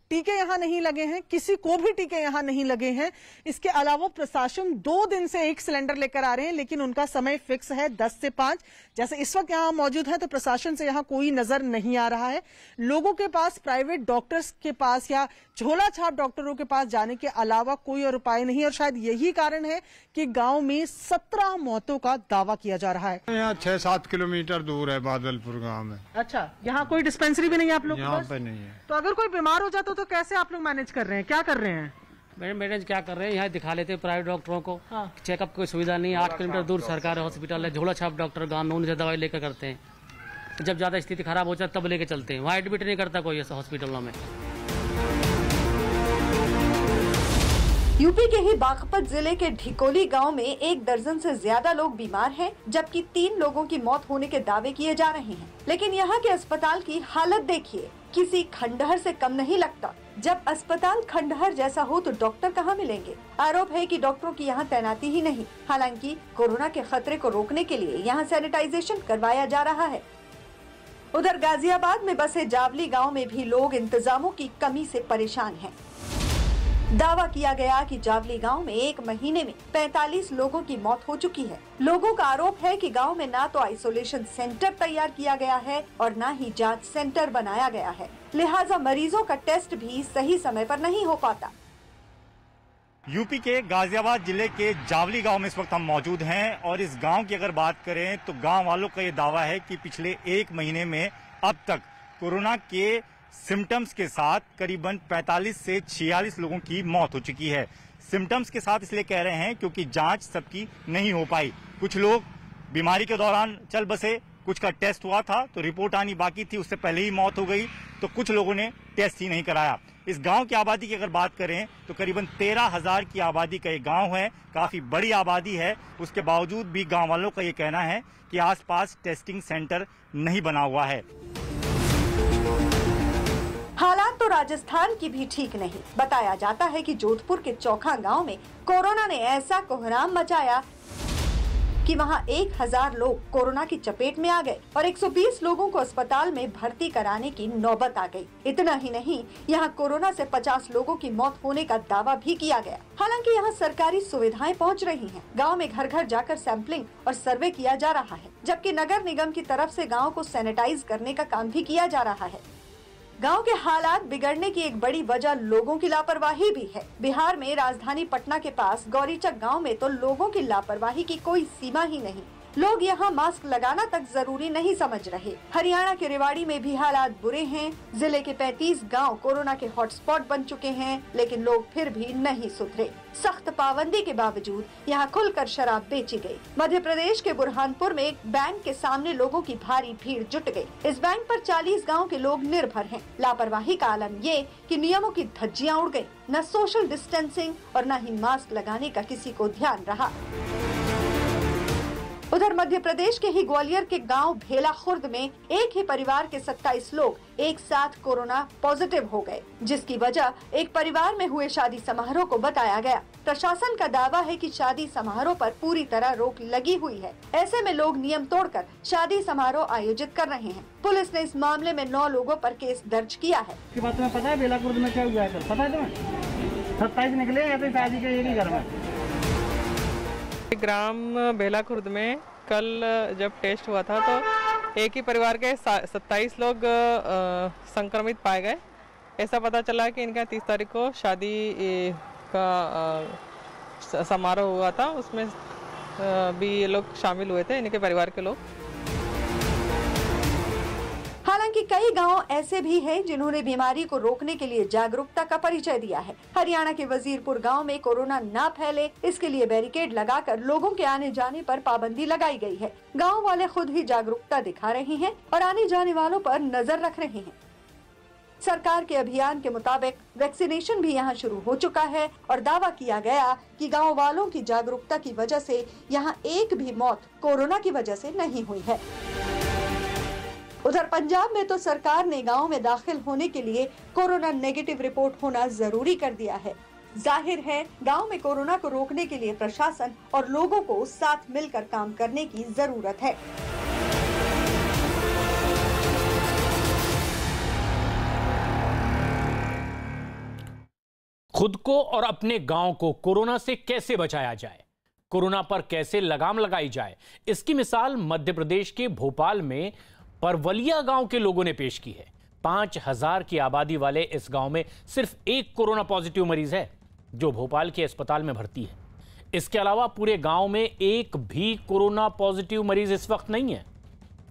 टीके यहाँ नहीं लगे हैं, किसी को भी टीके यहाँ नहीं लगे हैं। इसके अलावा प्रशासन 2 दिन से 1 सिलेंडर लेकर आ रहे हैं, लेकिन उनका समय फिक्स है 10 से 5। जैसे इस वक्त यहाँ मौजूद है तो प्रशासन से यहाँ कोई नजर नहीं आ रहा है। लोगों के पास प्राइवेट डॉक्टर्स के पास या झोला छाप डॉक्टरों के पास जाने के अलावा कोई और उपाय नहीं, और शायद यही कारण है कि गांव में 17 मौतों का दावा किया जा रहा है। यहाँ 6-7 किलोमीटर दूर है बादलपुर गांव में। अच्छा, यहाँ कोई डिस्पेंसरी भी नहीं है आप लोग? यहाँ पे नहीं है। तो अगर कोई बीमार हो जाता तो कैसे आप लोग मैनेज कर रहे हैं, क्या कर रहे हैं? मैनेज क्या कर रहे हैं, यहाँ दिखा लेते हैं प्राइवेट डॉक्टरों को। चेकअप कोई सुविधा नहीं है, 8 किलोमीटर दूर सरकारी हॉस्पिटल है, झोला छाप डॉक्टर गाँव में, उनसे दवाई लेकर करते हैं। जब ज़्यादा स्थिति खराब हो जाए तब लेके चलते हैं, वहाँ एडमिट नहीं करता कोई ऐसा हॉस्पिटलों में। यूपी के ही बागपत जिले के ढिकोली गांव में 1 दर्जन से ज्यादा लोग बीमार हैं, जबकि 3 लोगों की मौत होने के दावे किए जा रहे हैं। लेकिन यहाँ के अस्पताल की हालत देखिए, किसी खंडहर से कम नहीं लगता। जब अस्पताल खंडहर जैसा हो तो डॉक्टर कहाँ मिलेंगे? आरोप है कि डॉक्टरों की यहाँ तैनाती ही नहीं। हालांकि कोरोना के खतरे को रोकने के लिए यहाँ सैनिटाइजेशन करवाया जा रहा है। उधर गाजियाबाद में बसे जावली गांव में भी लोग इंतजामों की कमी से परेशान हैं। दावा किया गया कि जावली गांव में 1 महीने में 45 लोगों की मौत हो चुकी है। लोगों का आरोप है कि गांव में ना तो आइसोलेशन सेंटर तैयार किया गया है और ना ही जांच सेंटर बनाया गया है, लिहाजा मरीजों का टेस्ट भी सही समय पर नहीं हो पाता। यूपी के गाजियाबाद जिले के जावली गांव में इस वक्त हम मौजूद हैं और इस गांव की अगर बात करें तो गांव वालों का ये दावा है कि पिछले 1 महीने में अब तक कोरोना के सिम्टम्स के साथ करीबन 45 से 46 लोगों की मौत हो चुकी है। सिम्टम्स के साथ इसलिए कह रहे हैं क्योंकि जांच सबकी नहीं हो पाई। कुछ लोग बीमारी के दौरान चल बसे, कुछ का टेस्ट हुआ था तो रिपोर्ट आनी बाकी थी, उससे पहले ही मौत हो गई, तो कुछ लोगों ने टेस्ट ही नहीं कराया। इस गांव की आबादी की अगर बात करें तो करीबन 13,000 की आबादी का ये गांव है, काफी बड़ी आबादी है। उसके बावजूद भी गांव वालों का ये कहना है कि आसपास टेस्टिंग सेंटर नहीं बना हुआ है। हालात तो राजस्थान की भी ठीक नहीं। बताया जाता है कि जोधपुर के चौखा गांव में कोरोना ने ऐसा कोहराम मचाया कि वहां 1000 लोग कोरोना की चपेट में आ गए और 120 लोगों को अस्पताल में भर्ती कराने की नौबत आ गई। इतना ही नहीं, यहां कोरोना से 50 लोगों की मौत होने का दावा भी किया गया। हालांकि यहां सरकारी सुविधाएं पहुंच रही हैं। गांव में घर घर जाकर सैंपलिंग और सर्वे किया जा रहा है, जबकि नगर निगम की तरफ से गाँव को सैनिटाइज करने का काम भी किया जा रहा है। गांव के हालात बिगड़ने की एक बड़ी वजह लोगों की लापरवाही भी है। बिहार में राजधानी पटना के पास गौरीचक गांव में तो लोगों की लापरवाही की कोई सीमा ही नहीं। लोग यहां मास्क लगाना तक जरूरी नहीं समझ रहे। हरियाणा के रेवाड़ी में भी हालात बुरे हैं। जिले के 35 गांव कोरोना के हॉटस्पॉट बन चुके हैं, लेकिन लोग फिर भी नहीं सुधरे। सख्त पाबंदी के बावजूद यहां खुलकर शराब बेची गई। मध्य प्रदेश के बुरहानपुर में एक बैंक के सामने लोगों की भारी भीड़ जुट गई। इस बैंक पर 40 गांव के लोग निर्भर हैं। लापरवाही का आलम ये कि नियमों की धज्जियां उड़ गई। न सोशल डिस्टेंसिंग और न ही मास्क लगाने का किसी को ध्यान रहा। उधर मध्य प्रदेश के ही ग्वालियर के गांव भेला खुर्द में एक ही परिवार के 27 लोग एक साथ कोरोना पॉजिटिव हो गए, जिसकी वजह एक परिवार में हुए शादी समारोह को बताया गया। प्रशासन का दावा है कि शादी समारोह पर पूरी तरह रोक लगी हुई है। ऐसे में लोग नियम तोड़कर शादी समारोह आयोजित कर रहे हैं। पुलिस ने इस मामले में 9 लोगों पर केस दर्ज किया है। बात में पता है भेला खुर्द में क्या हुआ है? पता है तुम्हें? 27 निकले हैं तो शादी के एक ही घर में। ग्राम भेला खुर्द में कल जब टेस्ट हुआ था तो एक ही परिवार के 27 लोग संक्रमित पाए गए। ऐसा पता चला कि इनका 30 तारीख को शादी का समारोह हुआ था, उसमें भी ये लोग शामिल हुए थे, इनके परिवार के लोग। हालांकि कई गांव ऐसे भी हैं जिन्होंने बीमारी को रोकने के लिए जागरूकता का परिचय दिया है। हरियाणा के वजीरपुर गांव में कोरोना ना फैले, इसके लिए बैरिकेड लगाकर लोगों के आने जाने पर पाबंदी लगाई गई है। गांव वाले खुद ही जागरूकता दिखा रहे हैं और आने जाने वालों पर नजर रख रहे हैं। सरकार के अभियान के मुताबिक वैक्सीनेशन भी यहां शुरू हो चुका है और दावा किया गया कि गांव वालों की जागरूकता की वजह से यहां एक भी मौत कोरोना की वजह से नहीं हुई है। उधर पंजाब में तो सरकार ने गांव में दाखिल होने के लिए कोरोना नेगेटिव रिपोर्ट होना जरूरी कर दिया है। जाहिर है गांव में कोरोना को रोकने के लिए प्रशासन और लोगों को साथ मिलकर काम करने की जरूरत है। खुद को और अपने गांव को कोरोना से कैसे बचाया जाए, कोरोना पर कैसे लगाम लगाई जाए, इसकी मिसाल मध्य प्रदेश के भोपाल में परवलिया गांव के लोगों ने पेश की है। 5000 की आबादी वाले इस गांव में सिर्फ एक कोरोना पॉजिटिव मरीज है जो भोपाल के अस्पताल में भर्ती है। इसके अलावा पूरे गांव में एक भी कोरोना पॉजिटिव मरीज इस वक्त नहीं है।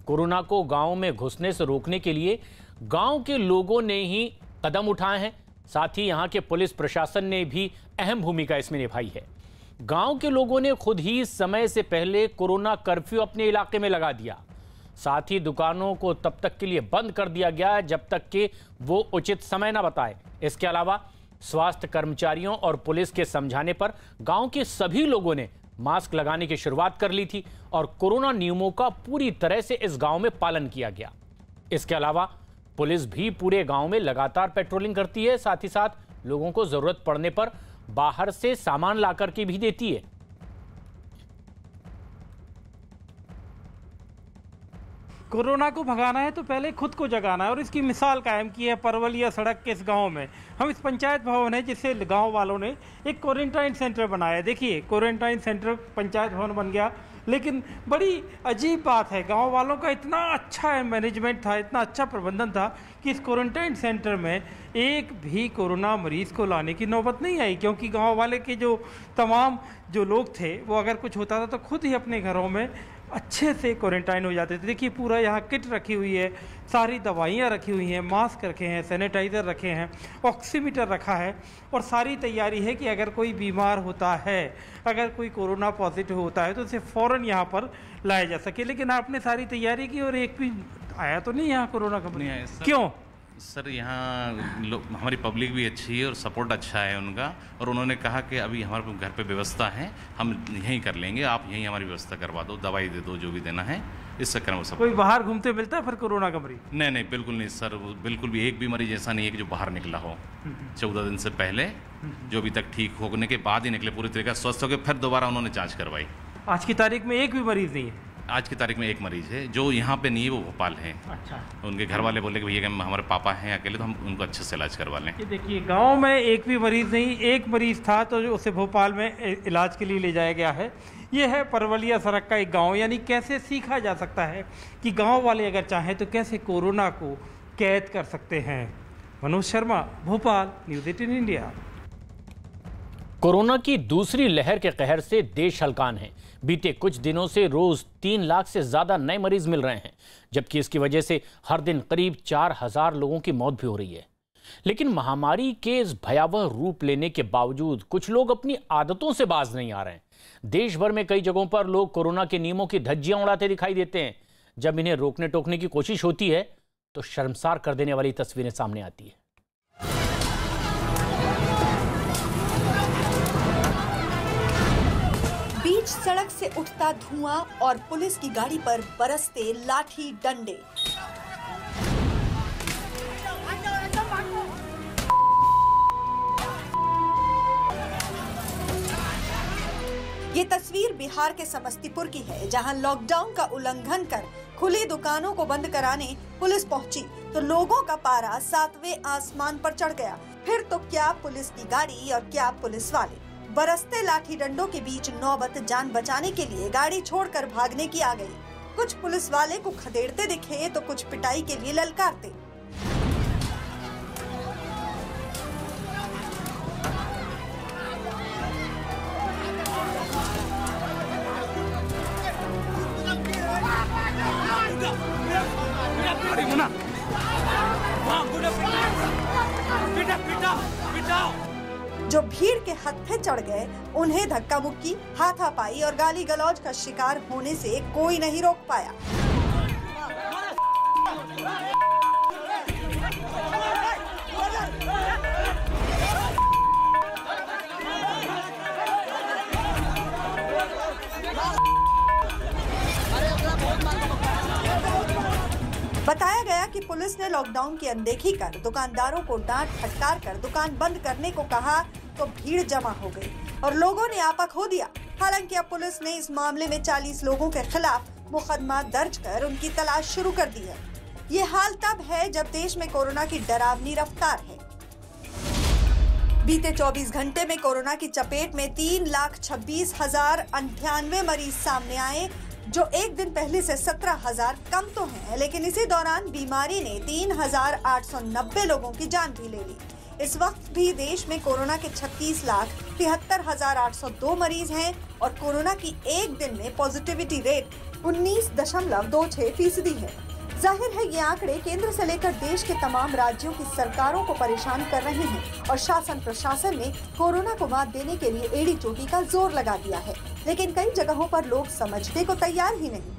कोरोना को गांव में घुसने से रोकने के लिए गांव के लोगों ने ही कदम उठाए हैं। साथ ही यहाँ के पुलिस प्रशासन ने भी अहम भूमिका इसमें निभाई है। गांव के लोगों ने खुद ही समय से पहले कोरोना कर्फ्यू अपने इलाके में लगा दिया। साथ ही दुकानों को तब तक के लिए बंद कर दिया गया जब तक कि वो उचित समय न बताए। इसके अलावा स्वास्थ्य कर्मचारियों और पुलिस के समझाने पर गांव के सभी लोगों ने मास्क लगाने की शुरुआत कर ली थी और कोरोना नियमों का पूरी तरह से इस गांव में पालन किया गया। इसके अलावा पुलिस भी पूरे गांव में लगातार पेट्रोलिंग करती है, साथ ही साथ लोगों को जरूरत पड़ने पर बाहर से सामान लाकर के भी देती है। कोरोना को भगाना है तो पहले खुद को जगाना है और इसकी मिसाल कायम की है परवलिया सड़क के इस गांव में। हम इस पंचायत भवन है जिससे गांव वालों ने एक क्वारंटाइन सेंटर बनाया। देखिए क्वारंटाइन सेंटर पंचायत भवन बन गया, लेकिन बड़ी अजीब बात है, गांव वालों का इतना अच्छा मैनेजमेंट था, इतना अच्छा प्रबंधन था कि इस क्वारंटाइन सेंटर में एक भी कोरोना मरीज को लाने की नौबत नहीं आई, क्योंकि गांव वाले के जो तमाम जो लोग थे वो अगर कुछ होता था तो खुद ही अपने घरों में अच्छे से क्वारंटाइन हो जाते थे। देखिए पूरा यहाँ किट रखी हुई है, सारी दवाइयाँ रखी हुई हैं, मास्क रखे हैं, सैनिटाइज़र रखे हैं, ऑक्सीमीटर रखा है और सारी तैयारी है कि अगर कोई बीमार होता है, अगर कोई कोरोना पॉजिटिव होता है तो उसे फ़ौरन यहाँ पर लाया जा सके। लेकिन आपने सारी तैयारी की और एक भी आया तो नहीं यहाँ कोरोना का? नहीं आया। क्यों? सर यहाँ हमारी पब्लिक भी अच्छी है और सपोर्ट अच्छा है उनका, और उन्होंने कहा कि अभी हमारे घर पे व्यवस्था है, हम यहीं कर लेंगे, आप यहीं हमारी व्यवस्था करवा दो, दवाई दे दो, जो भी देना है। इस चक्कर में सब कोई बाहर घूमते मिलता है फिर कोरोना का मरीज? नहीं, बिल्कुल नहीं सर, बिल्कुल भी एक भी मरीज ऐसा नहीं है कि जो बाहर निकला हो 14 दिन से पहले, जो अभी तक ठीक होने के बाद ही निकले, पूरी तरीके से स्वस्थ होकर फिर दोबारा उन्होंने जाँच करवाई। आज की तारीख में एक भी मरीज नहीं है? आज की तारीख में एक मरीज है, जो यहाँ पे नहीं है वो भोपाल है। अच्छा। उनके घर वाले बोले कि भैया हमारे पापा हैं अकेले, तो हम उनको अच्छे से इलाज करवा लें। ये देखिए गांव में एक भी मरीज नहीं, एक मरीज था तो जो उसे भोपाल में इलाज के लिए ले जाया गया है। ये है परवलिया सड़क का एक गांव। यानी कैसे सीखा जा सकता है कि गांव वाले अगर चाहें तो कैसे कोरोना को कैद कर सकते हैं। Manoj Sharma, Bhopal, news 18 India. Corona की दूसरी लहर के कहर से देश हलकान है। बीते कुछ दिनों से रोज 3 लाख से ज्यादा नए मरीज मिल रहे हैं, जबकि इसकी वजह से हर दिन करीब 4000 लोगों की मौत भी हो रही है। लेकिन महामारी के इस भयावह रूप लेने के बावजूद कुछ लोग अपनी आदतों से बाज नहीं आ रहे हैं। देश भर में कई जगहों पर लोग कोरोना के नियमों की धज्जियां उड़ाते दिखाई देते हैं। जब इन्हें रोकने टोकने की कोशिश होती है तो शर्मसार कर देने वाली तस्वीरें सामने आती है। बीच सड़क से उठता धुआं और पुलिस की गाड़ी पर बरसते लाठी डंडे। ये तस्वीर बिहार के समस्तीपुर की है, जहां लॉकडाउन का उल्लंघन कर खुली दुकानों को बंद कराने पुलिस पहुंची तो लोगों का पारा 7वें आसमान पर चढ़ गया। फिर तो क्या पुलिस की गाड़ी और क्या पुलिस वाले। बरसते लाठी डंडों के बीच नौबत जान बचाने के लिए गाड़ी छोड़कर भागने की आ गई। कुछ पुलिस वाले को खदेड़ते दिखे तो कुछ पिटाई के लिए ललकारते। जो भीड़ के हत्थे चढ़ गए उन्हें धक्का मुक्की, हाथापाई और गाली गलौज का शिकार होने से कोई नहीं रोक पाया। बताया गया कि पुलिस ने लॉकडाउन की अनदेखी कर दुकानदारों को डांट फटकार कर दुकान बंद करने को कहा तो भीड़ जमा हो गई और लोगों ने आपा खो दिया। हालांकि अब पुलिस ने इस मामले में 40 लोगों के खिलाफ मुकदमा दर्ज कर उनकी तलाश शुरू कर दी है। ये हाल तब है जब देश में कोरोना की डरावनी रफ्तार है। बीते 24 घंटे में कोरोना की चपेट में 3,26,098 मरीज सामने आए, जो एक दिन पहले से 17,000 कम तो हैं, लेकिन इसी दौरान बीमारी ने 3,890 लोगों की जान भी ले ली। इस वक्त भी देश में कोरोना के 36,73,802 मरीज हैं और कोरोना की एक दिन में पॉजिटिविटी रेट 19.26% है। जाहिर है ये आंकड़े केंद्र से लेकर देश के तमाम राज्यों की सरकारों को परेशान कर रहे हैं और शासन प्रशासन ने कोरोना को मात देने के लिए एड़ी चोटी का जोर लगा दिया है, लेकिन कई जगहों पर लोग समझने को तैयार ही नहीं।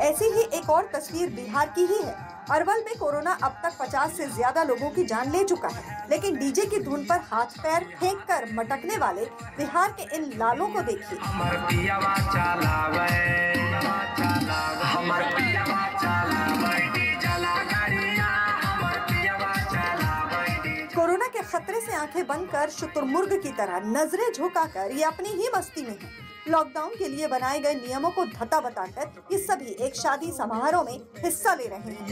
ऐसी ही एक और तस्वीर बिहार की ही है। अरवल में कोरोना अब तक 50 से ज्यादा लोगों की जान ले चुका है, लेकिन डीजे की धुन पर हाथ पैर फेंक कर मटकने वाले बिहार के इन लालों को देखिए। कोरोना के खतरे से आंखें बंद कर शुतुरमुर्ग की तरह नजरें झुकाकर ये अपनी ही मस्ती में है। लॉकडाउन के लिए बनाए गए नियमों को धता बताकर ये सभी एक शादी समारोह में हिस्सा ले रहे हैं।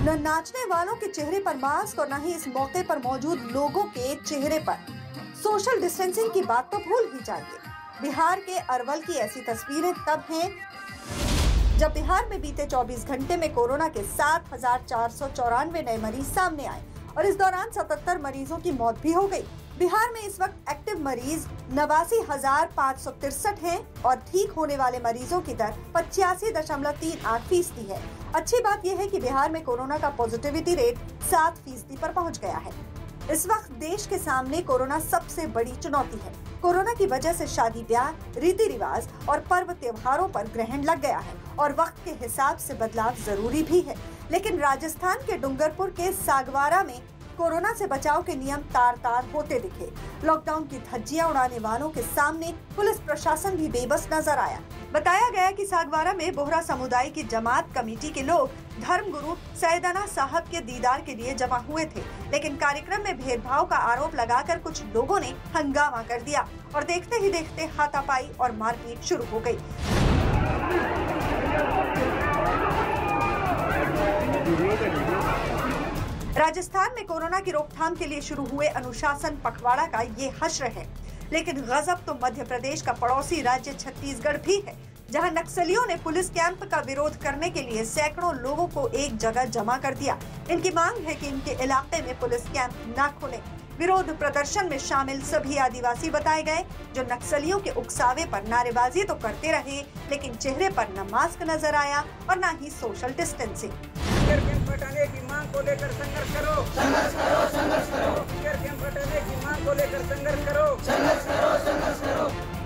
न नाचने वालों के चेहरे पर मास्क और न ही इस मौके पर मौजूद लोगों के चेहरे पर सोशल डिस्टेंसिंग की बात तो भूल ही जाइए। बिहार के अरवल की ऐसी तस्वीरें तब हैं जब बिहार में बीते 24 घंटे में कोरोना के 7,494 नए मरीज सामने आए और इस दौरान 77 मरीजों की मौत भी हो गई। बिहार में इस वक्त एक्टिव मरीज 89,563 हैं और ठीक होने वाले मरीजों की दर 85.38% है। अच्छी बात यह है कि बिहार में कोरोना का पॉजिटिविटी रेट 7% पर पहुंच गया है। इस वक्त देश के सामने कोरोना सबसे बड़ी चुनौती है। कोरोना की वजह से शादी ब्याह, रीति रिवाज और पर्व त्योहारों पर ग्रहण लग गया है और वक्त के हिसाब से बदलाव जरूरी भी है। लेकिन राजस्थान के डूंगरपुर के सागवारा में कोरोना से बचाव के नियम तार तार होते दिखे। लॉकडाउन की धज्जियां उड़ाने वालों के सामने पुलिस प्रशासन भी बेबस नजर आया। बताया गया कि सागवारा में बोहरा समुदाय की जमात कमेटी के लोग धर्मगुरु सैयदना साहब के दीदार के लिए जमा हुए थे, लेकिन कार्यक्रम में भेदभाव का आरोप लगाकर कुछ लोगों ने हंगामा कर दिया और देखते ही देखते हाथापाई और मारपीट शुरू हो गई। राजस्थान में कोरोना की रोकथाम के लिए शुरू हुए अनुशासन पखवाड़ा का ये हश्र है, लेकिन गजब तो मध्य प्रदेश का पड़ोसी राज्य छत्तीसगढ़ भी है, जहां नक्सलियों ने पुलिस कैंप का विरोध करने के लिए सैकड़ों लोगों को एक जगह जमा कर दिया। इनकी मांग है कि इनके इलाके में पुलिस कैंप न खोले। विरोध प्रदर्शन में शामिल सभी आदिवासी बताए गए, जो नक्सलियों के उकसावे पर नारेबाजी तो करते रहे, लेकिन चेहरे पर न मास्क नजर आया और न ही सोशल डिस्टेंसिंग। हटाने की मांग को लेकर संघर्ष करो, संघर्ष करो, संघर्ष करो। कैंप हटाने की मांग को लेकर संघर्ष करो, संघर्ष करो, संघर्ष करो।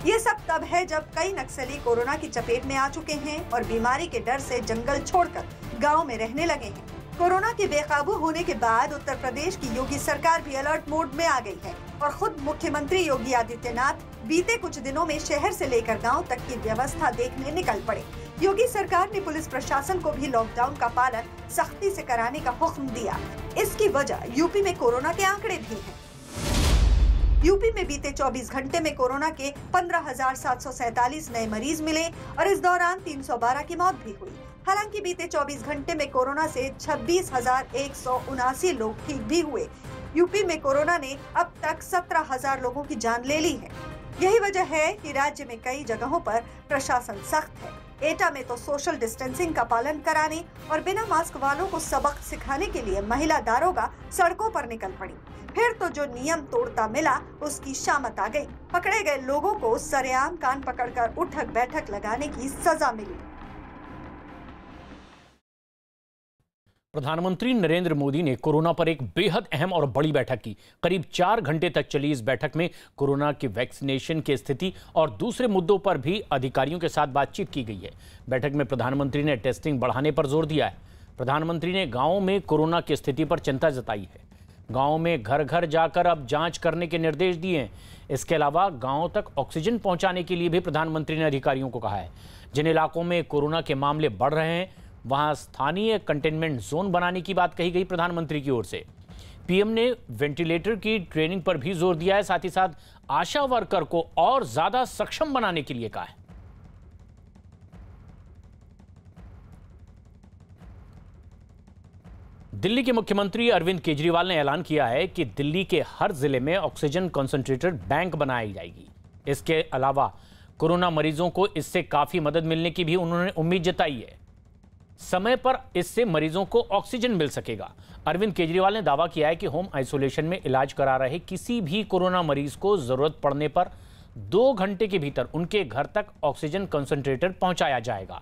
ये सब तब है जब कई नक्सली कोरोना की चपेट में आ चुके हैं और बीमारी के डर से जंगल छोड़कर गांव में रहने लगे हैं। कोरोना के बेकाबू होने के बाद उत्तर प्रदेश की योगी सरकार भी अलर्ट मोड में आ गई है और खुद मुख्यमंत्री योगी आदित्यनाथ बीते कुछ दिनों में शहर से लेकर गांव तक की व्यवस्था देखने निकल पड़े। योगी सरकार ने पुलिस प्रशासन को भी लॉकडाउन का पालन सख्ती से कराने का हुक्म दिया। इसकी वजह यूपी में कोरोना के आंकड़े भी हैं। यूपी में बीते 24 घंटे में कोरोना के 15,747 नए मरीज मिले और इस दौरान 312 की मौत भी हुई। हालांकि बीते 24 घंटे में कोरोना से 26,179 लोग ठीक भी हुए। यूपी में कोरोना ने अब तक 17,000 लोगों की जान ले ली है। यही वजह है कि राज्य में कई जगहों पर प्रशासन सख्त है। एटा में तो सोशल डिस्टेंसिंग का पालन कराने और बिना मास्क वालों को सबक सिखाने के लिए महिला दारोगा सड़कों पर निकल पड़ी। फिर तो जो नियम तोड़ता मिला उसकी शामत आ गई। पकड़े गए लोगों को सरेआम कान पकड़कर उठक बैठक लगाने की सजा मिली। प्रधानमंत्री नरेंद्र मोदी ने कोरोना पर एक बेहद अहम और बड़ी बैठक की। करीब 4 घंटे तक चली इस बैठक में कोरोना के वैक्सीनेशन की स्थिति और दूसरे मुद्दों पर भी अधिकारियों के साथ बातचीत की गई है। बैठक में प्रधानमंत्री ने टेस्टिंग बढ़ाने पर जोर दिया है। प्रधानमंत्री ने गांवों में कोरोना की स्थिति पर चिंता जताई है। गांव में घर घर जाकर अब जांच करने के निर्देश दिए हैं। इसके अलावा गांव तक ऑक्सीजन पहुंचाने के लिए भी प्रधानमंत्री ने अधिकारियों को कहा है। जिन इलाकों में कोरोना के मामले बढ़ रहे हैं वहां स्थानीय कंटेनमेंट जोन बनाने की बात कही गई प्रधानमंत्री की ओर से। पीएम ने वेंटिलेटर की ट्रेनिंग पर भी जोर दिया है, साथ ही साथ आशा वर्कर को और ज्यादा सक्षम बनाने के लिए कहा है। दिल्ली के मुख्यमंत्री अरविंद केजरीवाल ने ऐलान किया है कि दिल्ली के हर जिले में ऑक्सीजन कंसंट्रेटर बैंक बनाई जाएगी। इसके अलावा कोरोना मरीजों को इससे काफी मदद मिलने की भी उन्होंने उम्मीद जताई है। समय पर इससे मरीजों को ऑक्सीजन मिल सकेगा। अरविंद केजरीवाल ने दावा किया है कि होम आइसोलेशन में इलाज करा रहे किसी भी कोरोना मरीज को जरूरत पड़ने पर 2 घंटे के भीतर उनके घर तक ऑक्सीजन कंसंट्रेटर पहुंचाया जाएगा।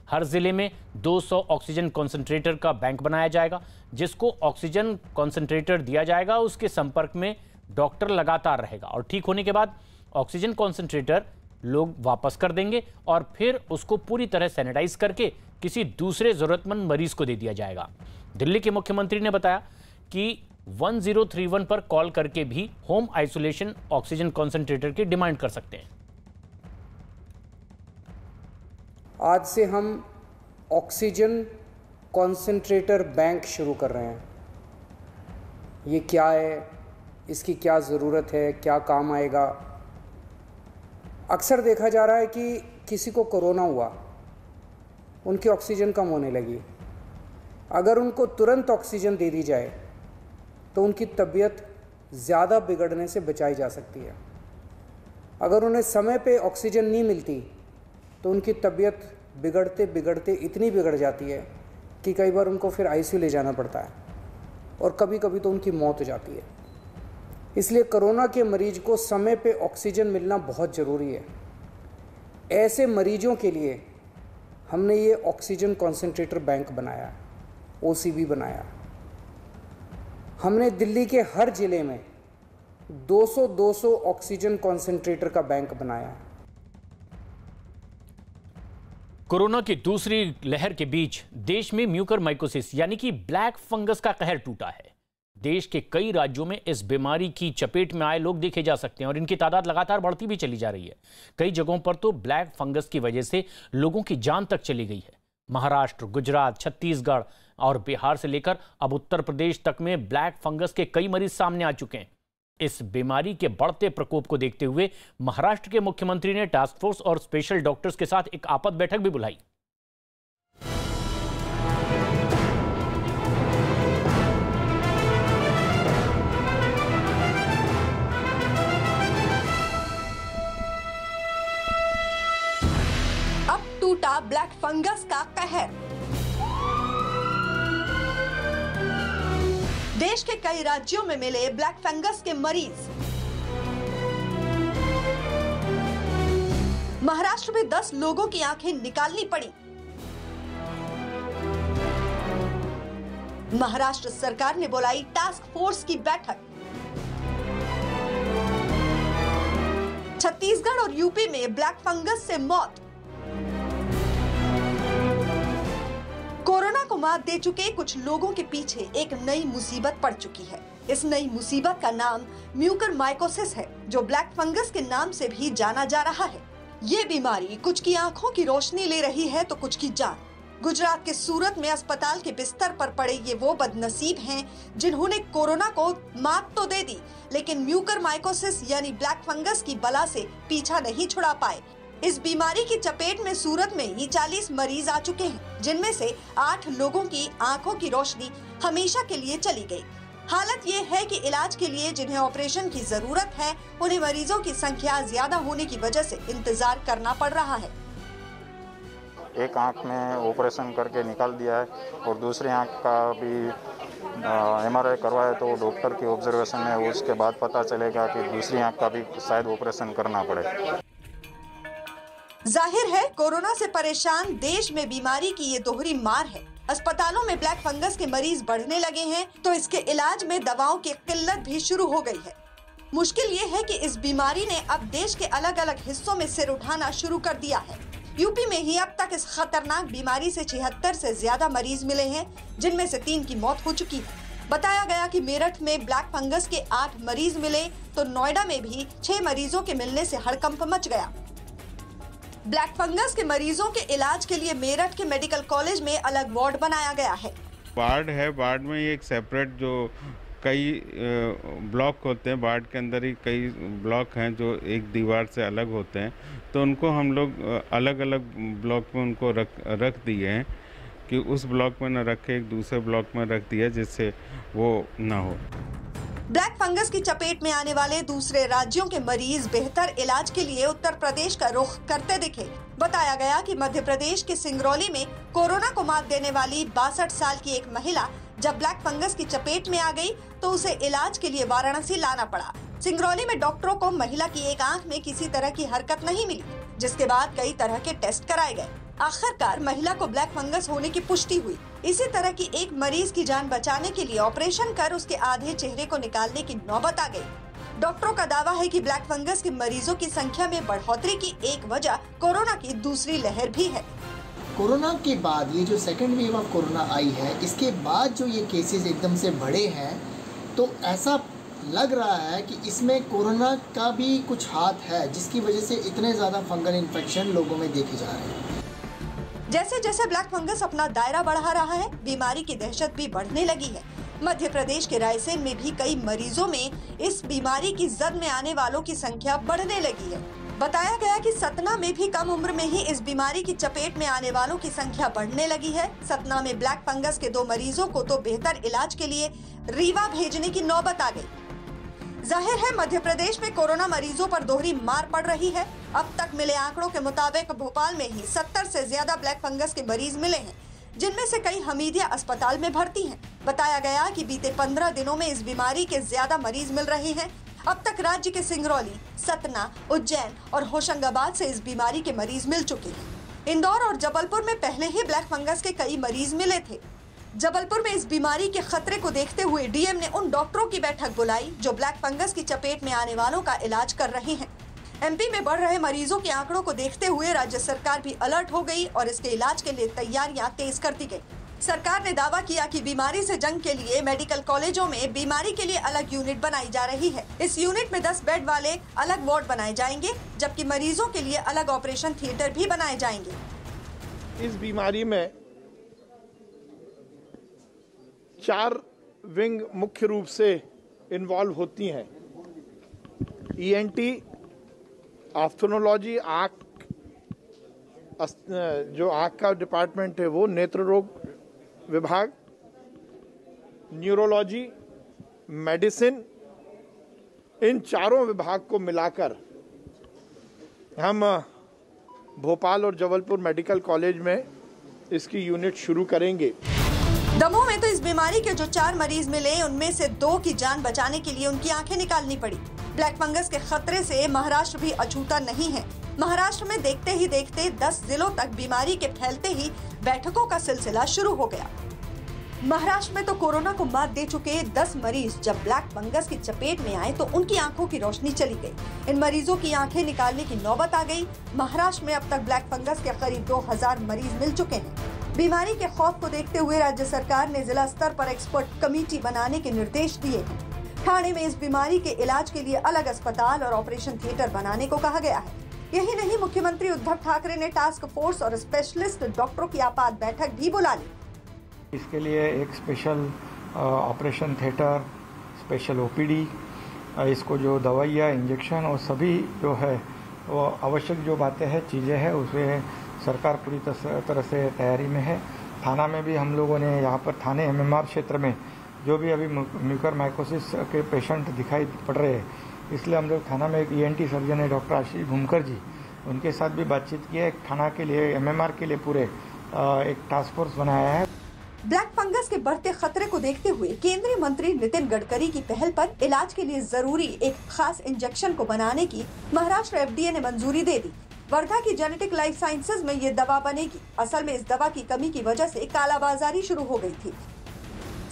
हर जिले में 200 ऑक्सीजन कंसंट्रेटर का बैंक बनाया जाएगा। जिसको ऑक्सीजन कंसंट्रेटर दिया जाएगा उसके संपर्क में डॉक्टर लगातार रहेगा और ठीक होने के बाद ऑक्सीजन कंसंट्रेटर लोग वापस कर देंगे और फिर उसको पूरी तरह सैनिटाइज करके किसी दूसरे जरूरतमंद मरीज को दे दिया जाएगा। दिल्ली के मुख्यमंत्री ने बताया कि 1031 पर कॉल करके भी होम आइसोलेशन ऑक्सीजन कंसंट्रेटर की डिमांड कर सकते हैं। आज से हम ऑक्सीजन कंसंट्रेटर बैंक शुरू कर रहे हैं। ये क्या है, इसकी क्या ज़रूरत है, क्या काम आएगा? अक्सर देखा जा रहा है कि किसी को कोरोना हुआ, उनकी ऑक्सीजन कम होने लगी। अगर उनको तुरंत ऑक्सीजन दे दी जाए तो उनकी तबीयत ज़्यादा बिगड़ने से बचाई जा सकती है। अगर उन्हें समय पे ऑक्सीजन नहीं मिलती तो उनकी तबीयत बिगड़ते बिगड़ते इतनी बिगड़ जाती है कि कई बार उनको फिर आईसीयू ले जाना पड़ता है और कभी कभी तो उनकी मौत हो जाती है। इसलिए कोरोना के मरीज को समय पे ऑक्सीजन मिलना बहुत ज़रूरी है। ऐसे मरीजों के लिए हमने ये ऑक्सीजन कंसंट्रेटर बैंक बनाया, ओसीबी बनाया। हमने दिल्ली के हर जिले में 200 ऑक्सीजन कंसंट्रेटर का बैंक बनाया। कोरोना की दूसरी लहर के बीच देश में म्यूकरमाइकोसिस यानी कि ब्लैक फंगस का कहर टूटा है। देश के कई राज्यों में इस बीमारी की चपेट में आए लोग देखे जा सकते हैं और इनकी तादाद लगातार बढ़ती भी चली जा रही है। कई जगहों पर तो ब्लैक फंगस की वजह से लोगों की जान तक चली गई है। महाराष्ट्र, गुजरात, छत्तीसगढ़ और बिहार से लेकर अब उत्तर प्रदेश तक में ब्लैक फंगस के कई मरीज सामने आ चुके हैं। इस बीमारी के बढ़ते प्रकोप को देखते हुए महाराष्ट्र के मुख्यमंत्री ने टास्क फोर्स और स्पेशल डॉक्टर्स के साथ एक आपात बैठक भी बुलाई। अब टूटा ब्लैक फंगस का कहर। देश के कई राज्यों में मिले ब्लैक फंगस के मरीज। महाराष्ट्र में 10 लोगों की आंखें निकालनी पड़ी। महाराष्ट्र सरकार ने बुलाई टास्क फोर्स की बैठक। छत्तीसगढ़ और यूपी में ब्लैक फंगस से मौत। कोरोना को मात दे चुके कुछ लोगों के पीछे एक नई मुसीबत पड़ चुकी है। इस नई मुसीबत का नाम म्यूकरमाइकोसिस है, जो ब्लैक फंगस के नाम से भी जाना जा रहा है। ये बीमारी कुछ की आंखों की रोशनी ले रही है तो कुछ की जान। गुजरात के सूरत में अस्पताल के बिस्तर पर पड़े ये वो बदनसीब हैं जिन्होंने कोरोना को मात तो दे दी, लेकिन म्यूकरमाइकोसिस यानी ब्लैक फंगस की बला से पीछा नहीं छुड़ा पाए। इस बीमारी की चपेट में सूरत में ही 40 मरीज आ चुके हैं, जिनमें से 8 लोगों की आंखों की रोशनी हमेशा के लिए चली गई। हालत ये है कि इलाज के लिए जिन्हें ऑपरेशन की जरूरत है, उन्हें मरीजों की संख्या ज्यादा होने की वजह से इंतजार करना पड़ रहा है। एक आंख में ऑपरेशन करके निकाल दिया है और दूसरी आंख का भी MRI करवाया तो डॉक्टर की ऑब्जर्वेशन है, उसके बाद पता चलेगा कि दूसरी आंख का भी शायद ऑपरेशन करना पड़े। जाहिर है कोरोना से परेशान देश में बीमारी की ये दोहरी मार है। अस्पतालों में ब्लैक फंगस के मरीज बढ़ने लगे हैं तो इसके इलाज में दवाओं की किल्लत भी शुरू हो गई है। मुश्किल ये है कि इस बीमारी ने अब देश के अलग अलग हिस्सों में सिर उठाना शुरू कर दिया है। यूपी में ही अब तक इस खतरनाक बीमारी से 76 से ज्यादा मरीज मिले हैं, जिनमें से 3 की मौत हो चुकी है। बताया गया कि मेरठ में ब्लैक फंगस के 8 मरीज मिले तो नोएडा में भी 6 मरीजों के मिलने से हड़कंप मच गया। ब्लैक फंगस के मरीजों के इलाज के लिए मेरठ के मेडिकल कॉलेज में अलग वार्ड बनाया गया है। वार्ड है, वार्ड में एक सेपरेट जो कई ब्लॉक होते हैं, वार्ड के अंदर ही कई ब्लॉक हैं जो एक दीवार से अलग होते हैं, तो उनको हम लोग अलग अलग ब्लॉक में उनको रख दिए हैं कि उस ब्लॉक में न रखे, एक दूसरे ब्लॉक में रख दिया जिससे वो ना हो। ब्लैक फंगस की चपेट में आने वाले दूसरे राज्यों के मरीज बेहतर इलाज के लिए उत्तर प्रदेश का रुख करते दिखे। बताया गया कि मध्य प्रदेश के सिंगरौली में कोरोना को मात देने वाली 62 साल की एक महिला जब ब्लैक फंगस की चपेट में आ गई तो उसे इलाज के लिए वाराणसी लाना पड़ा। सिंगरौली में डॉक्टरों को महिला की एक आंख में किसी तरह की हरकत नहीं मिली, जिसके बाद कई तरह के टेस्ट कराए गए। आखिरकार महिला को ब्लैक फंगस होने की पुष्टि हुई। इसी तरह की एक मरीज की जान बचाने के लिए ऑपरेशन कर उसके आधे चेहरे को निकालने की नौबत आ गई। डॉक्टरों का दावा है कि ब्लैक फंगस के मरीजों की संख्या में बढ़ोतरी की एक वजह कोरोना की दूसरी लहर भी है। कोरोना के बाद ये जो सेकेंड वेव ऑफ कोरोना आई है, इसके बाद जो ये केसेस एकदम से बढ़े हैं, तो ऐसा लग रहा है कि इसमें कोरोना का भी कुछ हाथ है, जिसकी वजह से इतने ज़्यादा फंगल इन्फेक्शन लोगों में देखे जा रहे हैं। जैसे जैसे ब्लैक फंगस अपना दायरा बढ़ा रहा है, बीमारी की दहशत भी बढ़ने लगी है। मध्य प्रदेश के रायसेन में भी कई मरीजों में इस बीमारी की जद में आने वालों की संख्या बढ़ने लगी है। बताया गया कि सतना में भी कम उम्र में ही इस बीमारी की चपेट में आने वालों की संख्या बढ़ने लगी है। सतना में ब्लैक फंगस के 2 मरीजों को तो बेहतर इलाज के लिए रीवा भेजने की नौबत आ गई। जाहिर है मध्य प्रदेश में कोरोना मरीजों पर दोहरी मार पड़ रही है। अब तक मिले आंकड़ों के मुताबिक भोपाल में ही 70 से ज्यादा ब्लैक फंगस के मरीज मिले हैं, जिनमें से कई हमीदिया अस्पताल में भर्ती हैं। बताया गया कि बीते 15 दिनों में इस बीमारी के ज्यादा मरीज मिल रहे हैं। अब तक राज्य के सिंगरौली, सतना, उज्जैन और होशंगाबाद से इस बीमारी के मरीज मिल चुके हैं। इंदौर और जबलपुर में पहले ही ब्लैक फंगस के कई मरीज मिले थे। जबलपुर में इस बीमारी के खतरे को देखते हुए डीएम ने उन डॉक्टरों की बैठक बुलाई जो ब्लैक फंगस की चपेट में आने वालों का इलाज कर रहे हैं। एमपी में बढ़ रहे मरीजों के आंकड़ों को देखते हुए राज्य सरकार भी अलर्ट हो गई और इसके इलाज के लिए तैयारियां तेज कर दी गई। सरकार ने दावा किया कि बीमारी से जंग के लिए मेडिकल कॉलेजों में बीमारी के लिए अलग यूनिट बनाई जा रही है। इस यूनिट में 10 बेड वाले अलग वार्ड बनाए जाएंगे, जबकि मरीजों के लिए अलग ऑपरेशन थिएटर भी बनाए जाएंगे। इस बीमारी में 4 विंग मुख्य रूप से इन्वॉल्व होती हैं। ईएनटी, ऑप्थेल्मोलॉजी, जो आँख का डिपार्टमेंट है वो, नेत्र रोग विभाग, न्यूरोलॉजी, मेडिसिन, इन चारों विभाग को मिलाकर हम भोपाल और जबलपुर मेडिकल कॉलेज में इसकी यूनिट शुरू करेंगे। दमोह में तो इस बीमारी के जो 4 मरीज मिले, उनमें से 2 की जान बचाने के लिए उनकी आंखें निकालनी पड़ी। ब्लैक फंगस के खतरे से महाराष्ट्र भी अछूता नहीं है। महाराष्ट्र में देखते ही देखते 10 जिलों तक बीमारी के फैलते ही बैठकों का सिलसिला शुरू हो गया। महाराष्ट्र में तो कोरोना को मात दे चुके 10 मरीज जब ब्लैक फंगस की चपेट में आए तो उनकी आंखों की रोशनी चली गई। इन मरीजों की आंखें निकालने की नौबत आ गई। महाराष्ट्र में अब तक ब्लैक फंगस के करीब 2000 मरीज मिल चुके हैं। बीमारी के खौफ को देखते हुए राज्य सरकार ने जिला स्तर पर एक्सपर्ट कमेटी बनाने के निर्देश दिए हैं। ठाणे में इस बीमारी के इलाज के लिए अलग अस्पताल और ऑपरेशन थिएटर बनाने को कहा गया है। यही नहीं, मुख्यमंत्री उद्धव ठाकरे ने टास्क फोर्स और स्पेशलिस्ट डॉक्टरों की आपात बैठक भी बुला ली। इसके लिए एक special operation theatre, special OPD, इसको जो दवाइयाँ, इंजेक्शन और सभी जो है वो आवश्यक जो बातें हैं, चीज़ें हैं, उसमें सरकार पूरी तरह से तैयारी में है। थाना में भी हम लोगों ने यहाँ पर थाने एमएमआर क्षेत्र में जो भी अभी म्यूकर माइकोसिस के पेशेंट दिखाई पड़ रहे हैं, इसलिए हम लोग थाना में एक ईएनटी सर्जन है डॉक्टर आशीष भूमकर जी, उनके साथ भी बातचीत की है। थाना के लिए, एमएमआर के लिए पूरे एक टास्क फोर्स बनाया है। ब्लैक फंगस के बढ़ते खतरे को देखते हुए केंद्रीय मंत्री नितिन गडकरी की पहल पर इलाज के लिए जरूरी एक खास इंजेक्शन को बनाने की महाराष्ट्र एफडीए ने मंजूरी दे दी। वर्धा की जेनेटिक लाइफ साइंसेज में ये दवा बनेगी। असल में इस दवा की कमी की वजह से कालाबाजारी शुरू हो गई थी।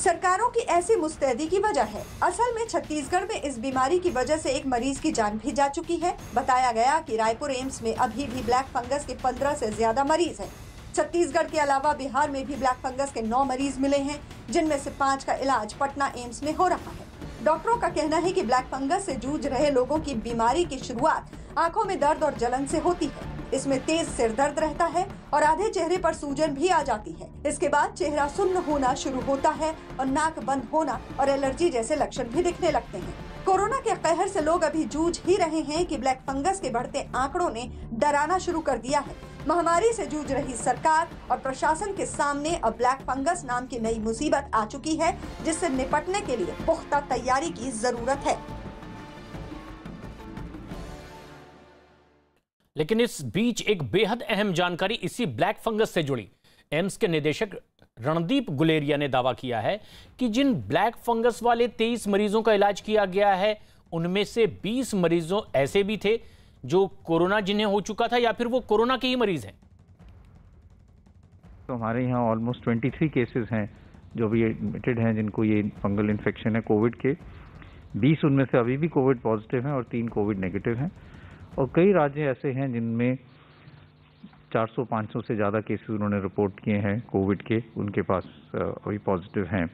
सरकारों की ऐसी मुस्तैदी की वजह है। असल में छत्तीसगढ़ में इस बीमारी की वजह से एक मरीज की जान भी जा चुकी है। बताया गया कि रायपुर एम्स में अभी भी ब्लैक फंगस के 15 से ज्यादा मरीज हैं। छत्तीसगढ़ के अलावा बिहार में भी ब्लैक फंगस के 9 मरीज मिले हैं, जिनमें से 5 का इलाज पटना एम्स में हो रहा है। डॉक्टरों का कहना है कि ब्लैक फंगस से जूझ रहे लोगों की बीमारी की शुरुआत आंखों में दर्द और जलन से होती है। इसमें तेज सिर दर्द रहता है और आधे चेहरे पर सूजन भी आ जाती है। इसके बाद चेहरा सुन्न होना शुरू होता है और नाक बंद होना और एलर्जी जैसे लक्षण भी दिखने लगते हैं। कोरोना के कहर से लोग अभी जूझ ही रहे हैं कि ब्लैक फंगस के बढ़ते आंकड़ों ने डराना शुरू कर दिया है। महामारी से जूझ रही सरकार और प्रशासन के सामने अब ब्लैक फंगस नाम की नई मुसीबत आ चुकी है, जिससे निपटने के लिए पुख्ता तैयारी की जरूरत है। लेकिन इस बीच एक बेहद अहम जानकारी इसी ब्लैक फंगस से जुड़ी। एम्स के निदेशक रणदीप गुलेरिया ने दावा किया है कि जिन ब्लैक फंगस वाले 23 मरीजों का इलाज किया गया है, उनमें से 20 मरीजों ऐसे भी थे जो कोरोना जिन्हें हो चुका था या फिर वो कोरोना के ही मरीज हैं। तो हमारे यहाँ ऑलमोस्ट 23 केसेस हैं जो भी एडमिटेड हैं जिनको ये फंगल इन्फेक्शन है कोविड के। 20 उनमें से अभी भी कोविड पॉजिटिव हैं और 3 कोविड नेगेटिव हैं। और कई राज्य ऐसे हैं जिनमें 400-500 से ज़्यादा केसेस उन्होंने रिपोर्ट किए हैं कोविड के, उनके पास अभी पॉजिटिव हैं।